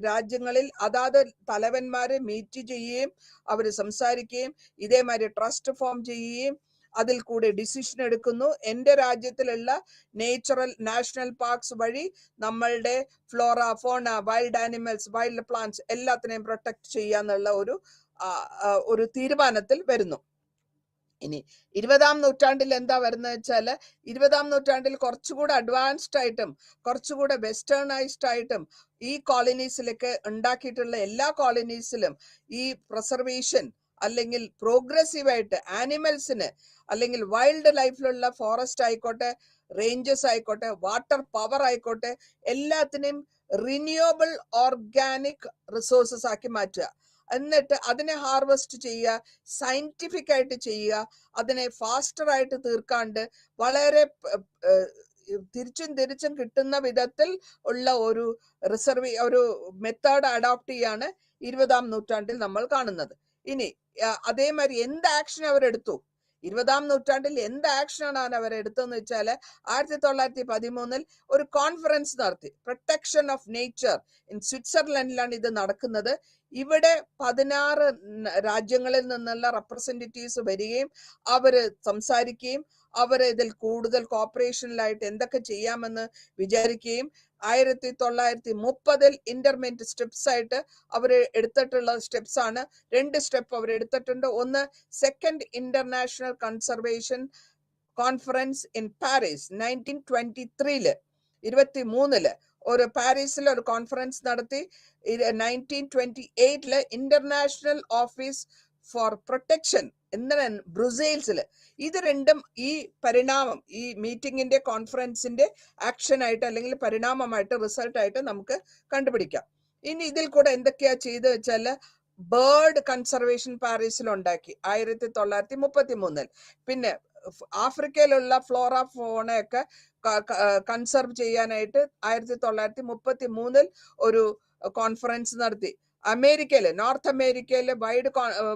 രാജ്യങ്ങളിൽ അതാത് തലവന്മാരെ മീറ്റ് ചെയ്യുകയും അവര് സംസാരിക്കുകയും ഇതേമാതിരി ട്രസ്റ്റ് ഫോം ചെയ്യുകയും അതിൽ കൂടെ ഡിസിഷൻ എടുക്കുന്നു. എൻ്റെ രാജ്യത്തിലുള്ള നേച്ചുറൽ നാഷണൽ പാർക്സ് വഴി നമ്മളുടെ ഫ്ലോറ, ഫോണ, വൈൽഡ് ആനിമൽസ്, വൈൽഡ് പ്ലാന്റ്സ് എല്ലാത്തിനെയും പ്രൊട്ടക്ട് ചെയ്യാന്നുള്ള ഒരു തീരുമാനത്തിൽ വരുന്നു. ഇനി 20-ാം നൂറ്റാണ്ടിൽ എന്താ വരുന്നത് വെച്ചാല്, 20-ാം നൂറ്റാണ്ടിൽ കുറച്ചുകൂടെ അഡ്വാൻസ്ഡ് ആയിട്ടും കുറച്ചുകൂടെ വെസ്റ്റേണൈസ്ഡ് ആയിട്ടും ഈ കോളനീസിലൊക്കെ ഉണ്ടാക്കിയിട്ടുള്ള എല്ലാ കോളനീസിലും ഈ പ്രിസർവേഷൻ അല്ലെങ്കിൽ പ്രോഗ്രസീവായിട്ട് ആനിമൽസിന് അല്ലെങ്കിൽ വൈൽഡ് ലൈഫിലുള്ള ഫോറസ്റ്റ് ആയിക്കോട്ടെ, റേഞ്ചസ് ആയിക്കോട്ടെ, വാട്ടർ പവർ ആയിക്കോട്ടെ, എല്ലാത്തിനെയും റിന്യൂവബിൾ ഓർഗാനിക് റിസോഴ്സസ് ആക്കി മാറ്റുക. എന്നിട്ട് അതിനെ ഹാർവെസ്റ്റ് ചെയ്യുക, സയന്റിഫിക് ആയിട്ട് ചെയ്യുക, അതിനെ ഫാസ്റ്റർ ആയിട്ട് തീർക്കാണ്ട് വളരെ തിരിച്ചും കിട്ടുന്ന വിധത്തിൽ ഉള്ള ഒരു ഒരു മെത്തേഡ് അഡോപ്റ്റ് ചെയ്യാണ് 20-ാം നൂറ്റാണ്ടിൽ നമ്മൾ കാണുന്നത്. ഇനി അതേമാതിരി എന്ത് ആക്ഷൻ അവരെടുത്തു, 20-ാം നൂറ്റാണ്ടിൽ എന്ത് ആക്ഷനാണ് അവരെടുത്തതെന്ന് വെച്ചാൽ 1913 ഒരു കോൺഫറൻസ് നടത്തി. പ്രൊട്ടക്ഷൻ ഓഫ് നേച്ചർ ഇൻ സ്വിറ്റ്സർലൻഡിലാണ് ഇത് നടക്കുന്നത്. ഇവിടെ 16 രാജ്യങ്ങളിൽ നിന്നുള്ള റെപ്രസെന്റേറ്റീവ്സ് വരികയും അവര് സംസാരിക്കുകയും അവർ ഇതിൽ കൂടുതൽ കോപ്പറേഷനിലായിട്ട് എന്തൊക്കെ ചെയ്യാമെന്ന് വിചാരിക്കുകയും 1930 ഇന്റർമീഡിയറ്റ് സ്റ്റെപ്സ് ആയിട്ട് അവർ എടുത്തിട്ടുള്ള സ്റ്റെപ്സ് ആണ്. 2 സ്റ്റെപ്പ് അവർ എടുത്തിട്ടുണ്ട്. ഒന്ന്, second international conservation conference in Paris 1923 23 ഒരു പാരീസിൽ ഒരു കോൺഫറൻസ് നടത്തി. 1928 ഇന്റർനാഷണൽ ഓഫീസ് ഫോർ പ്രൊട്ടക്ഷൻ ബ്രസീൽസിൽ. ഇത് രണ്ടും ഈ പരിണാമം, ഈ മീറ്റിംഗിന്റെ കോൺഫറൻസിന്റെ ആക്ഷൻ ആയിട്ട് അല്ലെങ്കിൽ പരിണാമമായിട്ട് റിസൾട്ടായിട്ട് നമുക്ക് കണ്ടുപിടിക്കാം. ഇനി ഇതിൽ കൂടെ എന്തൊക്കെയാ ചെയ്ത് വെച്ചാല്, ബേർഡ് കൺസർവേഷൻ പാരീസിൽ ഉണ്ടാക്കി 1933. പിന്നെ ആഫ്രിക്കയിലുള്ള ഫ്ലോറ ഫോണയൊക്കെ കൺസർവ് ചെയ്യാനായിട്ട് 1933 ഒരു കോൺഫറൻസ് നടത്തി. അമേരിക്കയില്, നോർത്ത് അമേരിക്കയില്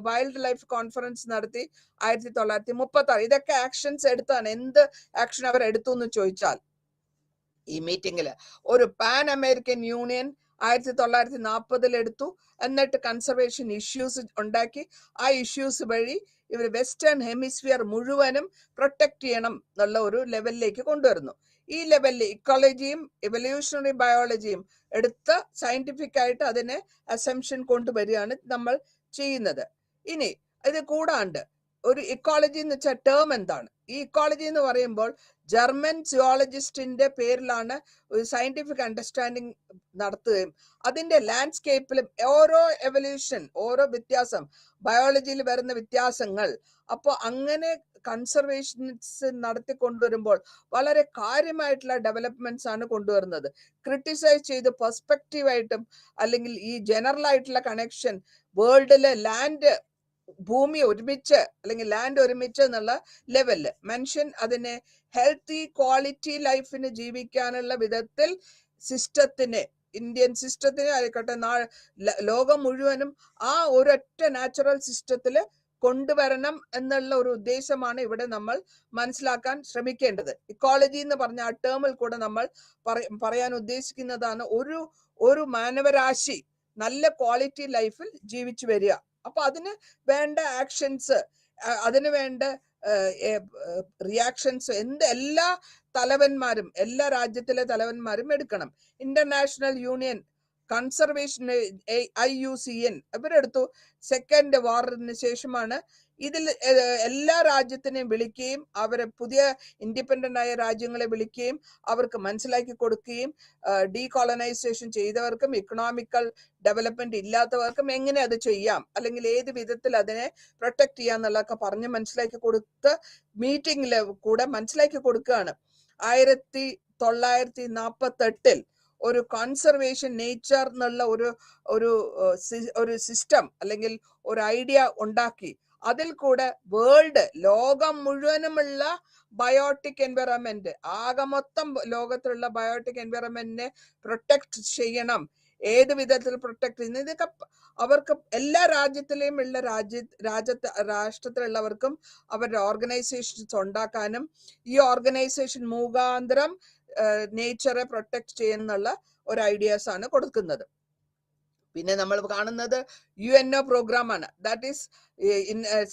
വൈൽഡ് ലൈഫ് കോൺഫറൻസ് നടത്തി 1936. ഇതൊക്കെ ആക്ഷൻസ് എടുത്താണ്. എന്ത് ആക്ഷൻ അവർ എടുത്തു എന്ന് ചോദിച്ചാൽ, ഈ മീറ്റിംഗില് ഒരു പാൻ അമേരിക്കൻ യൂണിയൻ 1940 എടുത്തു. എന്നിട്ട് കൺസർവേഷൻ ഇഷ്യൂസ് ഉണ്ടാക്കി. ആ ഇഷ്യൂസ് വഴി ഇവർ വെസ്റ്റേൺ ഹെമിസ്ഫിയർ മുഴുവനും പ്രൊട്ടക്ട് ചെയ്യണം എന്നുള്ള ഒരു ലെവലിലേക്ക് കൊണ്ടുവരുന്നു. ഈ ലെവലിൽ ഇക്കോളജിയും എവല്യൂഷണറി ബയോളജിയും എടുത്ത് സയന്റിഫിക് ആയിട്ട് അതിനെ അസംഷൻ കൊണ്ടുവരികയാണ് നമ്മൾ ചെയ്യുന്നത്. ഇനി ഇത് കൂടാണ്ട് ഒരു ഇക്കോളജി എന്ന് വെച്ചാൽ ടേം എന്താണ്? ഈ ഇക്കോളജി എന്ന് പറയുമ്പോൾ ജർമ്മൻ സുയോളജിസ്റ്റിന്റെ പേരിലാണ് ഒരു സയന്റിഫിക് അണ്ടർസ്റ്റാൻഡിങ് നടത്തുകയും അതിന്റെ ലാൻഡ്സ്കേപ്പിലും ഓരോ എവല്യൂഷൻ, ഓരോ വ്യത്യാസം, ബയോളജിയിൽ വരുന്ന വ്യത്യാസങ്ങൾ, അപ്പോൾ അങ്ങനെ കൺസർവേഷൻസ് നടത്തിക്കൊണ്ടുവരുമ്പോൾ വളരെ കാര്യമായിട്ടുള്ള ഡെവലപ്മെന്റ്സ് ആണ് കൊണ്ടുവരുന്നത്. ക്രിട്ടിസൈസ് ചെയ്ത് പെർസ്പെക്റ്റീവായിട്ടും അല്ലെങ്കിൽ ഈ ജനറൽ ആയിട്ടുള്ള കണക്ഷൻ, വേൾഡിലെ ലാൻഡ്, ഭൂമി ഒരുമിച്ച് അല്ലെങ്കിൽ ലാൻഡ് ഒരുമിച്ച് എന്നുള്ള ലെവലില് മനുഷ്യൻ അതിനെ ഹെൽത്തി ക്വാളിറ്റി ലൈഫിന് ജീവിക്കാനുള്ള വിധത്തിൽ സിസ്റ്റത്തിനെ, ഇന്ത്യൻ സിസ്റ്റത്തിനെ ആയിക്കോട്ടെ, ലോകം മുഴുവനും ആ ഒരൊറ്റ നാച്ചുറൽ സിസ്റ്റത്തില് കൊണ്ടുവരണം എന്നുള്ള ഒരു ഉദ്ദേശമാണ് ഇവിടെ നമ്മൾ മനസ്സിലാക്കാൻ ശ്രമിക്കേണ്ടത്. ഇക്കോളജി എന്ന് പറഞ്ഞ ആ ടേമിൽ കൂടെ നമ്മൾ പറയാൻ ഉദ്ദേശിക്കുന്നതാണ് ഒരു മാനവരാശി നല്ല ക്വാളിറ്റി ലൈഫിൽ ജീവിച്ചു വരിക. അപ്പൊ അതിന് വേണ്ട ആക്ഷൻസ്, അതിന് വേണ്ട റിയാക്ഷൻസ് എല്ലാ തലവന്മാരും, എല്ലാ രാജ്യത്തിലെ തലവന്മാരും എടുക്കണം. ഇന്റർനാഷണൽ യൂണിയൻ കൺസർവേഷൻ IUCN ഇവരെടുത്തു. സെക്കൻഡ് വാറിന് ശേഷമാണ് ഇതിൽ എല്ലാ രാജ്യത്തിനെയും വിളിക്കുകയും അവരെ പുതിയ ഇൻഡിപെൻഡന്റ് ആയ രാജ്യങ്ങളെ വിളിക്കുകയും അവർക്ക് മനസ്സിലാക്കി കൊടുക്കുകയും ഡീകോളനൈസേഷൻ ചെയ്തവർക്കും ഇക്കണോമിക്കൽ ഡെവലപ്മെന്റ് ഇല്ലാത്തവർക്കും എങ്ങനെ അത് ചെയ്യാം, അല്ലെങ്കിൽ ഏത് വിധത്തിൽ അതിനെ പ്രൊട്ടക്ട് ചെയ്യാം എന്നുള്ളതൊക്കെ പറഞ്ഞ് മനസ്സിലാക്കി കൊടുത്ത് മീറ്റിംഗിൽ കൂടെ മനസ്സിലാക്കി കൊടുക്കുകയാണ്. 1948 ഒരു കൺസർവേഷൻ നേച്ചർ എന്നുള്ള ഒരു സിസ്റ്റം അല്ലെങ്കിൽ ഒരു ഐഡിയ ഉണ്ടാക്കി അതിൽ കൂടെ വേൾഡ്, ലോകം മുഴുവനുമുള്ള ബയോട്ടിക് എൻവയറമെന്റ്, ആകെ മൊത്തം ലോകത്തിലുള്ള ബയോട്ടിക് എൻവയറമെന്റിനെ പ്രൊട്ടക്ട് ചെയ്യണം. ഏത് വിധത്തിൽ പ്രൊട്ടക്ട് ചെയ്യുന്നത്, ഇതൊക്കെ അവർക്ക് എല്ലാ രാജ്യത്തിലെയും ഉള്ള രാഷ്ട്രത്തിലുള്ളവർക്കും അവരുടെ ഓർഗനൈസേഷൻസ് ഉണ്ടാക്കാനും ഈ ഓർഗനൈസേഷൻ മുഖാന്തരം നേച്ചറെ പ്രൊട്ടക്ട് ചെയ്യുന്നുള്ള ഒരു ഐഡിയാസ് ആണ് കൊടുക്കുന്നത്. പിന്നെ നമ്മൾ കാണുന്നത് UNO പ്രോഗ്രാമാണ്. ദാറ്റ് ഈസ്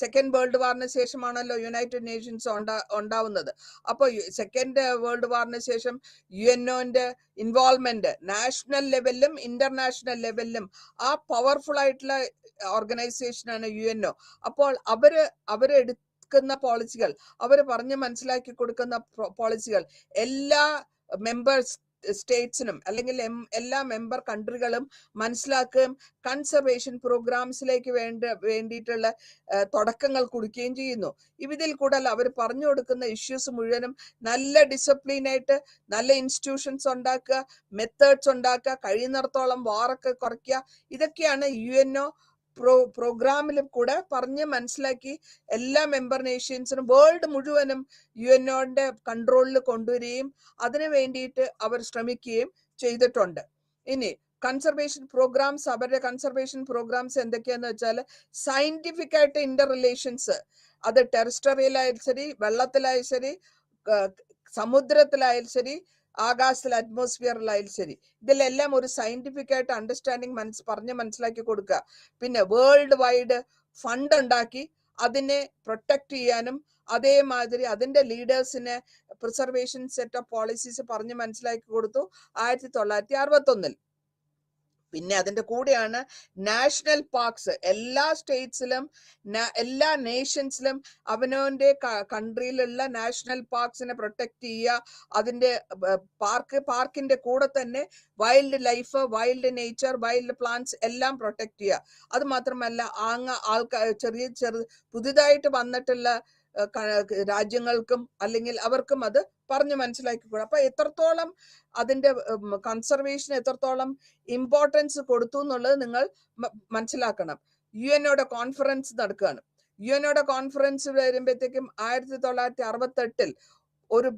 സെക്കൻഡ് വേൾഡ് വാറിന് ശേഷമാണല്ലോ യുണൈറ്റഡ് നേഷൻസ് ഉണ്ടാവുന്നത്. അപ്പോൾ സെക്കൻഡ് വേൾഡ് വാറിന് ശേഷം UNOന്റെ ഇൻവോൾവ്മെന്റ് നാഷണൽ ലെവലിലും ഇന്റർനാഷണൽ ലെവലിലും ആ പവർഫുൾ ആയിട്ടുള്ള ഓർഗനൈസേഷനാണ് UNO. അപ്പോൾ അവരെടുക്കുന്ന പോളിസികൾ, അവർ പറഞ്ഞ് മനസ്സിലാക്കി കൊടുക്കുന്ന പോളിസികൾ എല്ലാ മെമ്പർ സ്റ്റേറ്റ്സിനും അല്ലെങ്കിൽ എല്ലാ മെമ്പർ കൺട്രികളും മനസ്സിലാക്കുകയും കൺസർവേഷൻ പ്രോഗ്രാംസിലേക്ക് വേണ്ടിയിട്ടുള്ള തുടക്കങ്ങൾ കൊടുക്കുകയും ചെയ്യുന്നു. ഇതിൽ കൂടെ അവർ പറഞ്ഞു കൊടുക്കുന്ന ഇഷ്യൂസ് മുഴുവനും നല്ല ഡിസിപ്ലിനായിട്ട് നല്ല ഇൻസ്റ്റിറ്റ്യൂഷൻസ് ഉണ്ടാക്കുക, മെത്തേഡ്സ് ഉണ്ടാക്കുക, കഴിയുന്നിടത്തോളം വാറൊക്കെ കുറയ്ക്കുക, ഇതൊക്കെയാണ് UNO പ്രോഗ്രാമിലും കൂടെ പറഞ്ഞ് മനസ്സിലാക്കി എല്ലാ മെമ്പർ നേഷൻസിനും വേൾഡ് മുഴുവനും UNOന്റെ കൺട്രോളിൽ കൊണ്ടുവരികയും അതിനു വേണ്ടിയിട്ട് അവർ ശ്രമിക്കുകയും ചെയ്തിട്ടുണ്ട്. ഇനി കൺസർവേഷൻ പ്രോഗ്രാംസ്, അവരുടെ കൺസർവേഷൻ പ്രോഗ്രാംസ് എന്തൊക്കെയാന്ന് വെച്ചാൽ സയന്റിഫിക് ആയിട്ട് ഇന്റർ റിലേഷൻസ്, അത് ടെറസ്ട്രിയലായാലും ശരി, വെള്ളത്തിലായാലും ശരി, സമുദ്രത്തിലായാലും ശരി, ആകാശത്തിൽ അറ്റ്മോസ്ഫിയറിലായാലും ശരി, ഇതിലെല്ലാം ഒരു സയന്റിഫിക് ആയിട്ട് അണ്ടർസ്റ്റാൻഡിങ് പറഞ്ഞ് മനസ്സിലാക്കി കൊടുക്കുക. പിന്നെ വേൾഡ് വൈഡ് ഫണ്ട് ഉണ്ടാക്കി അതിനെ പ്രൊട്ടക്ട് ചെയ്യാനും അതേമാതിരി അതിന്റെ ലീഡേഴ്സിന് പ്രിസർവേഷൻ സെറ്റ് ഓഫ് പോളിസീസ് പറഞ്ഞ് മനസ്സിലാക്കി കൊടുത്തു 1961. പിന്നെ അതിന്റെ കൂടെയാണ് നാഷണൽ പാർക്സ്. എല്ലാ സ്റ്റേറ്റ്സിലും എല്ലാ നേഷൻസിലും അവനവന്റെ കൺട്രിയിലുള്ള നാഷണൽ പാർക്സിനെ പ്രൊട്ടക്ട് ചെയ്യുക. അതിന്റെ പാർക്കിന്റെ കൂടെ തന്നെ wild life, wild nature, wild plants എല്ലാം പ്രൊട്ടക്ട് ചെയ്യുക. അത് മാത്രമല്ല ചെറിയ പുതുതായിട്ട് വന്നിട്ടുള്ള രാജ്യങ്ങൾക്കും അല്ലെങ്കിൽ അവർക്കും അത് പറഞ്ഞ് മനസ്സിലാക്കിക്കൂടാ. അപ്പൊ എത്രത്തോളം അതിന്റെ കൺസർവേഷൻ എത്രത്തോളം ഇമ്പോർട്ടൻസ് കൊടുത്തു എന്നുള്ളത് നിങ്ങൾ മനസ്സിലാക്കണം. UNOയുടെ കോൺഫറൻസ് നടക്കുകയാണ്. UNOയുടെ കോൺഫറൻസ് വരുമ്പോഴത്തേക്കും 1968 ഒരു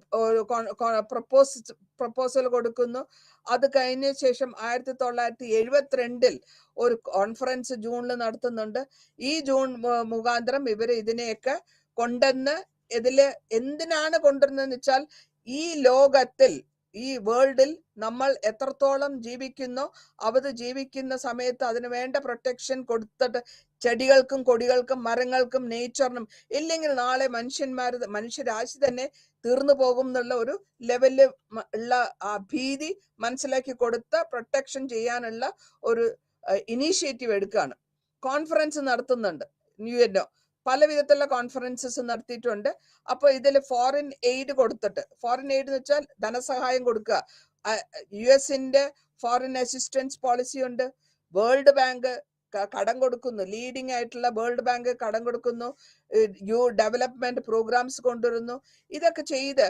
പ്രപ്പോസൽ കൊടുക്കുന്നു. അത് കഴിഞ്ഞ ശേഷം 1972 ഒരു കോൺഫറൻസ് ജൂണിൽ നടത്തുന്നുണ്ട്. ഈ ജൂൺ മുഖാന്തരം ഇവര് ഇതിനെയൊക്കെ കൊണ്ടുവന്ന് ഇതില് എന്തിനാണ് കൊണ്ടുവരുന്നതെന്ന് വെച്ചാൽ ഈ ലോകത്തിൽ ഈ വേൾഡിൽ നമ്മൾ എത്രത്തോളം ജീവിക്കുന്നോ അത് ജീവിക്കുന്ന സമയത്ത് അതിന് വേണ്ട പ്രൊട്ടക്ഷൻ കൊടുത്തിട്ട് ചെടികൾക്കും കൊടികൾക്കും മരങ്ങൾക്കും നേച്ചറിനും, ഇല്ലെങ്കിൽ നാളെ മനുഷ്യരാശി തന്നെ തീർന്നു പോകും എന്നുള്ള ഒരു ലെവലിൽ ഉള്ള ആ ഭീതി മനസ്സിലാക്കി കൊടുത്ത് പ്രൊട്ടക്ഷൻ ചെയ്യാനുള്ള ഒരു ഇനീഷ്യേറ്റീവ് എടുക്കുകയാണ്. കോൺഫറൻസ് നടത്തുന്നുണ്ട് UN പല വിധത്തിലുള്ള കോൺഫറൻസസ് നടത്തിയിട്ടുണ്ട്. അപ്പൊ ഇതിൽ ഫോറിൻ എയ്ഡ് കൊടുത്തിട്ട്, ഫോറിൻ എയ്ഡ് എന്ന് വെച്ചാൽ ധനസഹായം കൊടുക്കുക. US ഫോറിൻ അസിസ്റ്റൻസ് പോളിസി ഉണ്ട്. വേൾഡ് ബാങ്ക് കടം കൊടുക്കുന്നു, ലീഡിംഗ് ആയിട്ടുള്ള വേൾഡ് ബാങ്ക് കടം കൊടുക്കുന്നു, ഡെവലപ്മെന്റ് പ്രോഗ്രാംസ് കൊണ്ടുവരുന്നു. ഇതൊക്കെ ചെയ്ത്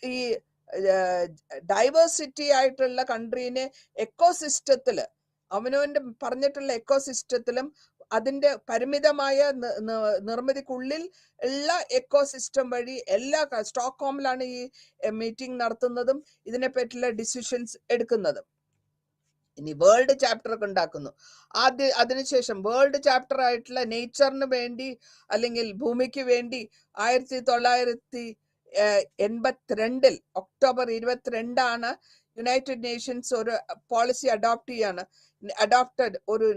ഈ ഡൈവേഴ്സിറ്റി ആയിട്ടുള്ള കൺട്രീനെ എക്കോസിസ്റ്റത്തില്, അവനവന്റെ പറഞ്ഞിട്ടുള്ള എക്കോസിസ്റ്റത്തിലും അതിന്റെ പരിമിതമായ നിർമ്മിതിക്കുള്ളിൽ ഉള്ള എക്കോസിസ്റ്റം വഴി എല്ലാ സ്റ്റോക്ക്ഹോമിലാണ് ഈ മീറ്റിംഗ് നടത്തുന്നതും ഇതിനെപ്പറ്റിയുള്ള ഡിസിഷൻസ് എടുക്കുന്നതും. ഇനി വേൾഡ് ചാപ്റ്റർ ഒക്കെ ഉണ്ടാക്കുന്നു. അതിനുശേഷം വേൾഡ് ചാപ്റ്റർ ആയിട്ടുള്ള നേച്ചറിന് വേണ്ടി അല്ലെങ്കിൽ ഭൂമിക്ക് വേണ്ടി 1982 ഒക്ടോബർ 22 യുണൈറ്റഡ് നേഷൻസ് ഒരു പോളിസി അഡോപ്റ്റഡ് ഒരു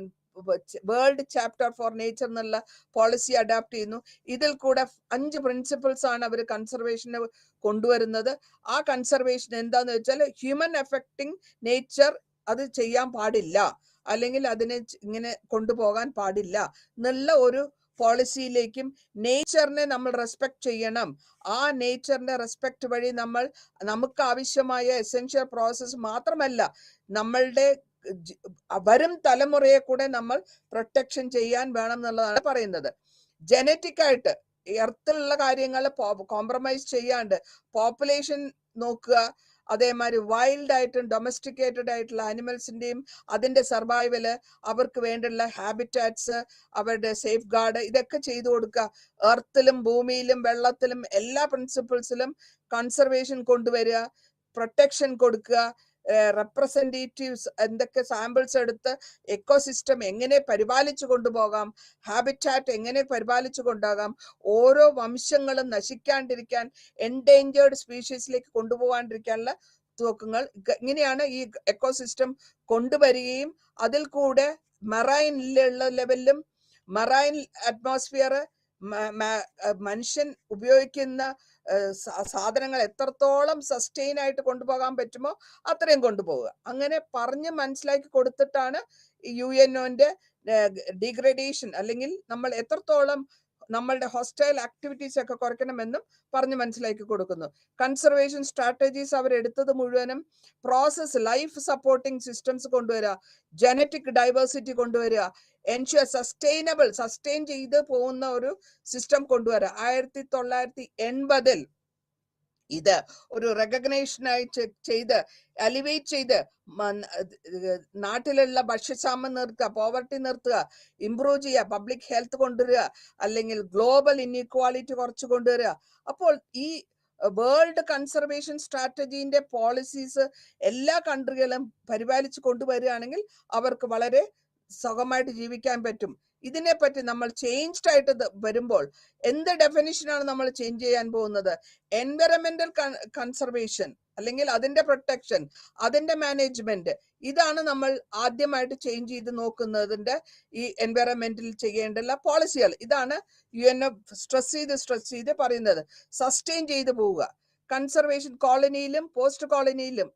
വേൾഡ് ചാപ്റ്റർ ഫോർ നേച്ചർ എന്നുള്ള പോളിസി അഡാപ്റ്റ് ചെയ്യുന്നു. ഇതിൽ കൂടെ 5 പ്രിൻസിപ്പിൾസ് ആണ് അവർ കൺസർവേഷന് കൊണ്ടുവരുന്നത്. ആ കൺസർവേഷൻ എന്താന്ന് വെച്ചാൽ ഹ്യൂമൻ എഫക്റ്റിംഗ് നേച്ചർ അത് ചെയ്യാൻ പാടില്ല, അല്ലെങ്കിൽ അതിനെ ഇങ്ങനെ കൊണ്ടുപോകാൻ പാടില്ല എന്നുള്ള ഒരു പോളിസിയിലേക്കും നേച്ചറിനെ നമ്മൾ റെസ്പെക്ട് ചെയ്യണം. ആ നേച്ചറിന്റെ റെസ്പെക്ട് വഴി നമുക്ക് ആവശ്യമായ എസെൻഷ്യൽ പ്രോസസ് മാത്രമല്ല, നമ്മളുടെ വരും തലമുറയെ കൂടെ നമ്മൾ പ്രൊട്ടക്ഷൻ ചെയ്യാൻ വേണം എന്നുള്ളതാണ് പറയുന്നത്. ജനറ്റിക് ആയിട്ട് എർത്തിലുള്ള കാര്യങ്ങൾ കോംപ്രമൈസ് ചെയ്യാണ്ട് പോപ്പുലേഷൻ നോക്കുക, അതേമാതിരി വൈൽഡ് ആയിട്ടും ഡൊമസ്റ്റിക്കേറ്റഡ് ആയിട്ടുള്ള ആനിമൽസിന്റെയും അതിന്റെ സർവൈവല്, അവർക്ക് വേണ്ടുള്ള ഹാബിറ്റാറ്റ്സ്, അവരുടെ സേഫ് ഗാർഡ്, ഇതൊക്കെ ചെയ്തു കൊടുക്കുക. എർത്തിലും ഭൂമിയിലും വെള്ളത്തിലും എല്ലാ പ്രിൻസിപ്പിൾസിലും കൺസർവേഷൻ കൊണ്ടുവരിക, പ്രൊട്ടക്ഷൻ കൊടുക്കുക. റെപ്രസെന്റേറ്റീവ്സ് എന്തൊക്കെ സാമ്പിൾസ് എടുത്ത് എക്കോസിസ്റ്റം എങ്ങനെ പരിപാലിച്ചു കൊണ്ടുപോകാം, ഹാബിറ്റാറ്റ് എങ്ങനെ പരിപാലിച്ചു കൊണ്ടാകാം, ഓരോ വംശങ്ങളും നശിക്കാണ്ടിരിക്കാൻ, എൻഡേഞ്ചേർഡ് സ്പീഷീസിലേക്ക് കൊണ്ടുപോകാണ്ടിരിക്കാനുള്ള തുവക്കങ്ങൾ, ഇങ്ങനെയാണ് ഈ എക്കോസിസ്റ്റം കൊണ്ടുവരികയും അതിൽ കൂടെ മറൈനിലുള്ള ലെവലിലും മറൈൻ അറ്റ്മോസ്ഫിയർ, മനുഷ്യൻ ഉപയോഗിക്കുന്ന സാധനങ്ങൾ എത്രത്തോളം സസ്റ്റെയിൻ ആയിട്ട് കൊണ്ടുപോകാൻ പറ്റുമോ അത്രയും കൊണ്ടുപോവുക. അങ്ങനെ പറഞ്ഞ് മനസ്സിലാക്കി കൊടുത്തിട്ടാണ് UNOന്റെ ഡിഗ്രഡേഷൻ അല്ലെങ്കിൽ നമ്മൾ എത്രത്തോളം നമ്മളുടെ ഹോസ്റ്റൈൽ ആക്ടിവിറ്റീസ് ഒക്കെ കുറയ്ക്കണമെന്നും പറഞ്ഞ് മനസ്സിലാക്കി കൊടുക്കുന്നു. കൺസർവേഷൻ സ്ട്രാറ്റജീസ് അവരെടുത്തത് മുഴുവനും പ്രോസസ് ലൈഫ് സപ്പോർട്ടിംഗ് സിസ്റ്റംസ് കൊണ്ടുവരിക, ജനറ്റിക് ഡൈവേഴ്സിറ്റി കൊണ്ടുവരിക, എൻഷുർ സസ്റ്റെയിൻ ചെയ്ത് പോകുന്ന ഒരു സിസ്റ്റം കൊണ്ടുവരിക. 1980 ഇത് ഒരു റെക്കഗ്നേഷനായി ചെയ്ത് എലിവേറ്റ് ചെയ്ത് നാട്ടിലുള്ള ഭക്ഷ്യക്ഷാമം നിർത്തുക, പോവർട്ടി നിർത്തുക, ഇംപ്രൂവ് ചെയ്യുക, പബ്ലിക് ഹെൽത്ത് കൊണ്ടുവരിക, അല്ലെങ്കിൽ ഗ്ലോബൽ ഇൻഇക്വാലിറ്റി കുറച്ച് കൊണ്ടുവരിക. അപ്പോൾ ഈ വേൾഡ് കൺസർവേഷൻ സ്ട്രാറ്റജീന്റെ പോളിസീസ് എല്ലാ കൺട്രികളും പരിപാലിച്ചു കൊണ്ടുവരികയാണെങ്കിൽ അവർക്ക് വളരെ സുഖമായിട്ട് ജീവിക്കാൻ പറ്റും. ഇതിനെപ്പറ്റി നമ്മൾ ചേഞ്ച്ഡ് ആയിട്ട് വരുമ്പോൾ എന്ത് ഡെഫിനിഷനാണ് നമ്മൾ ചേഞ്ച് ചെയ്യാൻ പോകുന്നത്? എൻവയറമെന്റൽ കൺസർവേഷൻ അല്ലെങ്കിൽ അതിന്റെ പ്രൊട്ടക്ഷൻ, അതിന്റെ മാനേജ്മെന്റ്, ഇതാണ് നമ്മൾ ആദ്യമായിട്ട് ചേഞ്ച് ചെയ്ത് നോക്കുന്നതിന്റെ ഈ എൻവയറമെന്റിൽ ചെയ്യേണ്ടുള്ള പോളിസികൾ. ഇതാണ് UN സ്ട്രെസ് ചെയ്ത് പറയുന്നത്. സസ്റ്റെയിൻ ചെയ്ത് പോവുക. കൺസർവേഷൻ കോളനിയിലും പോസ്റ്റ് കോളനിയിലും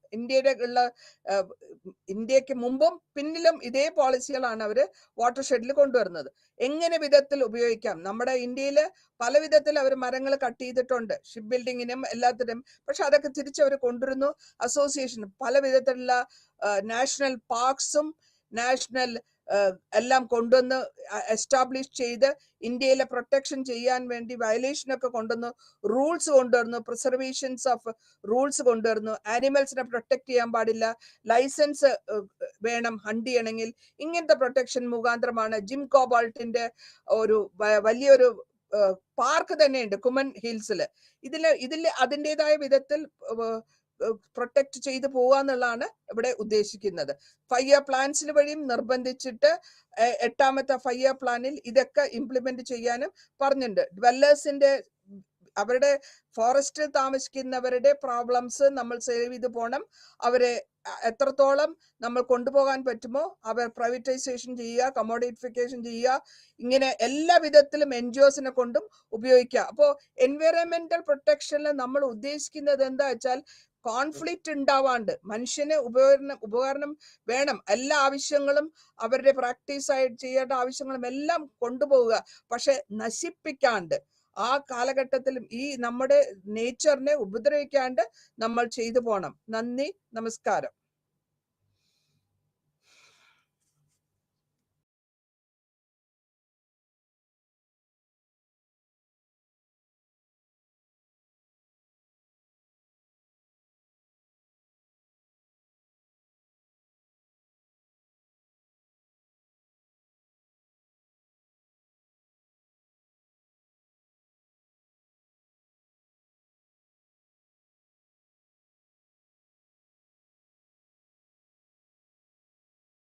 ഇന്ത്യക്ക് മുമ്പും പിന്നിലും ഇതേ പോളിസികളാണ് അവര് വാട്ടർഷെഡിൽ കൊണ്ടുവരുന്നത്. എങ്ങനെ വിധത്തിൽ ഉപയോഗിക്കാം? നമ്മുടെ ഇന്ത്യയില് പല വിധത്തിൽ അവർ മരങ്ങൾ കട്ട് ചെയ്തിട്ടുണ്ട്, ഷിപ്പ് ബിൽഡിങ്ങിനും എല്ലാത്തിനും. പക്ഷെ അതൊക്കെ തിരിച്ചവർ കൊണ്ടുവരുന്നു. അസോസിയേഷൻ പല വിധത്തിലുള്ള നാഷണൽ പാർക്സും നാഷണൽ എല്ലാം കൊണ്ടുവന്ന് എസ്റ്റാബ്ലിഷ് ചെയ്ത് ഇന്ത്യയിലെ പ്രൊട്ടക്ഷൻ ചെയ്യാൻ വേണ്ടി വയലേഷനൊക്കെ കൊണ്ടുവന്നു, റൂൾസ് കൊണ്ടുവരുന്നു, പ്രിസർവേഷൻസ് ഓഫ് റൂൾസ് കൊണ്ടുവരുന്നു. ആനിമൽസിനെ പ്രൊട്ടക്ട് ചെയ്യാൻ പാടില്ല, ലൈസൻസ് വേണം ഹണ്ട് ചെയ്യണമെങ്കിൽ. ഇങ്ങനത്തെ പ്രൊട്ടക്ഷൻ മുഖാന്തരമാണ് ജിം കോബാൾട്ടിന്റെ ഒരു വലിയൊരു പാർക്ക് തന്നെയുണ്ട് കുമൻ ഹിൽസില്. ഇതിൽ അതിൻ്റെതായ വിധത്തിൽ പ്രൊട്ടക്ട് ചെയ്തു പോവുക എന്നുള്ളതാണ് ഇവിടെ ഉദ്ദേശിക്കുന്നത്. 5 year പ്ലാൻസിന് വഴിയും നിർബന്ധിച്ചിട്ട് 8ാമത്തെ 5 year പ്ലാനിൽ ഇതൊക്കെ ഇംപ്ലിമെന്റ് ചെയ്യാനും പറഞ്ഞിട്ടുണ്ട്. ഡ്വെല്ലേഴ്സിന്റെ അവരുടെ ഫോറസ്റ്റിൽ താമസിക്കുന്നവരുടെ പ്രോബ്ലംസ് നമ്മൾ സേവ് ചെയ്ത് പോകണം. അവരെ എത്രത്തോളം നമ്മൾ കൊണ്ടുപോകാൻ പറ്റുമോ അവർ പ്രൈവറ്റൈസേഷൻ ചെയ്യുക, കമോഡിഫിക്കേഷൻ ചെയ്യുക, ഇങ്ങനെ എല്ലാ വിധത്തിലും NGOസിനെ കൊണ്ടും ഉപയോഗിക്കുക. അപ്പോൾ എൻവയറമെന്റൽ പ്രൊട്ടക്ഷനിൽ നമ്മൾ ഉദ്ദേശിക്കുന്നത് എന്താ വെച്ചാൽ കോൺഫ്ലിക്റ്റ് ഉണ്ടാവാണ്ട് മനുഷ്യന് ഉപകരണം വേണം. എല്ലാ ആവശ്യങ്ങളും അവരുടെ പ്രാക്ടീസ് ആയിട്ട് ചെയ്യേണ്ട ആവശ്യങ്ങളും എല്ലാം കൊണ്ടുപോവുക, പക്ഷെ നശിപ്പിക്കാണ്ട് ആ കാലഘട്ടത്തിലും ഈ നമ്മുടെ നേച്ചറിനെ ഉപദ്രവിക്കാണ്ട് നമ്മൾ ചെയ്തു പോണം. നന്ദി, നമസ്കാരം.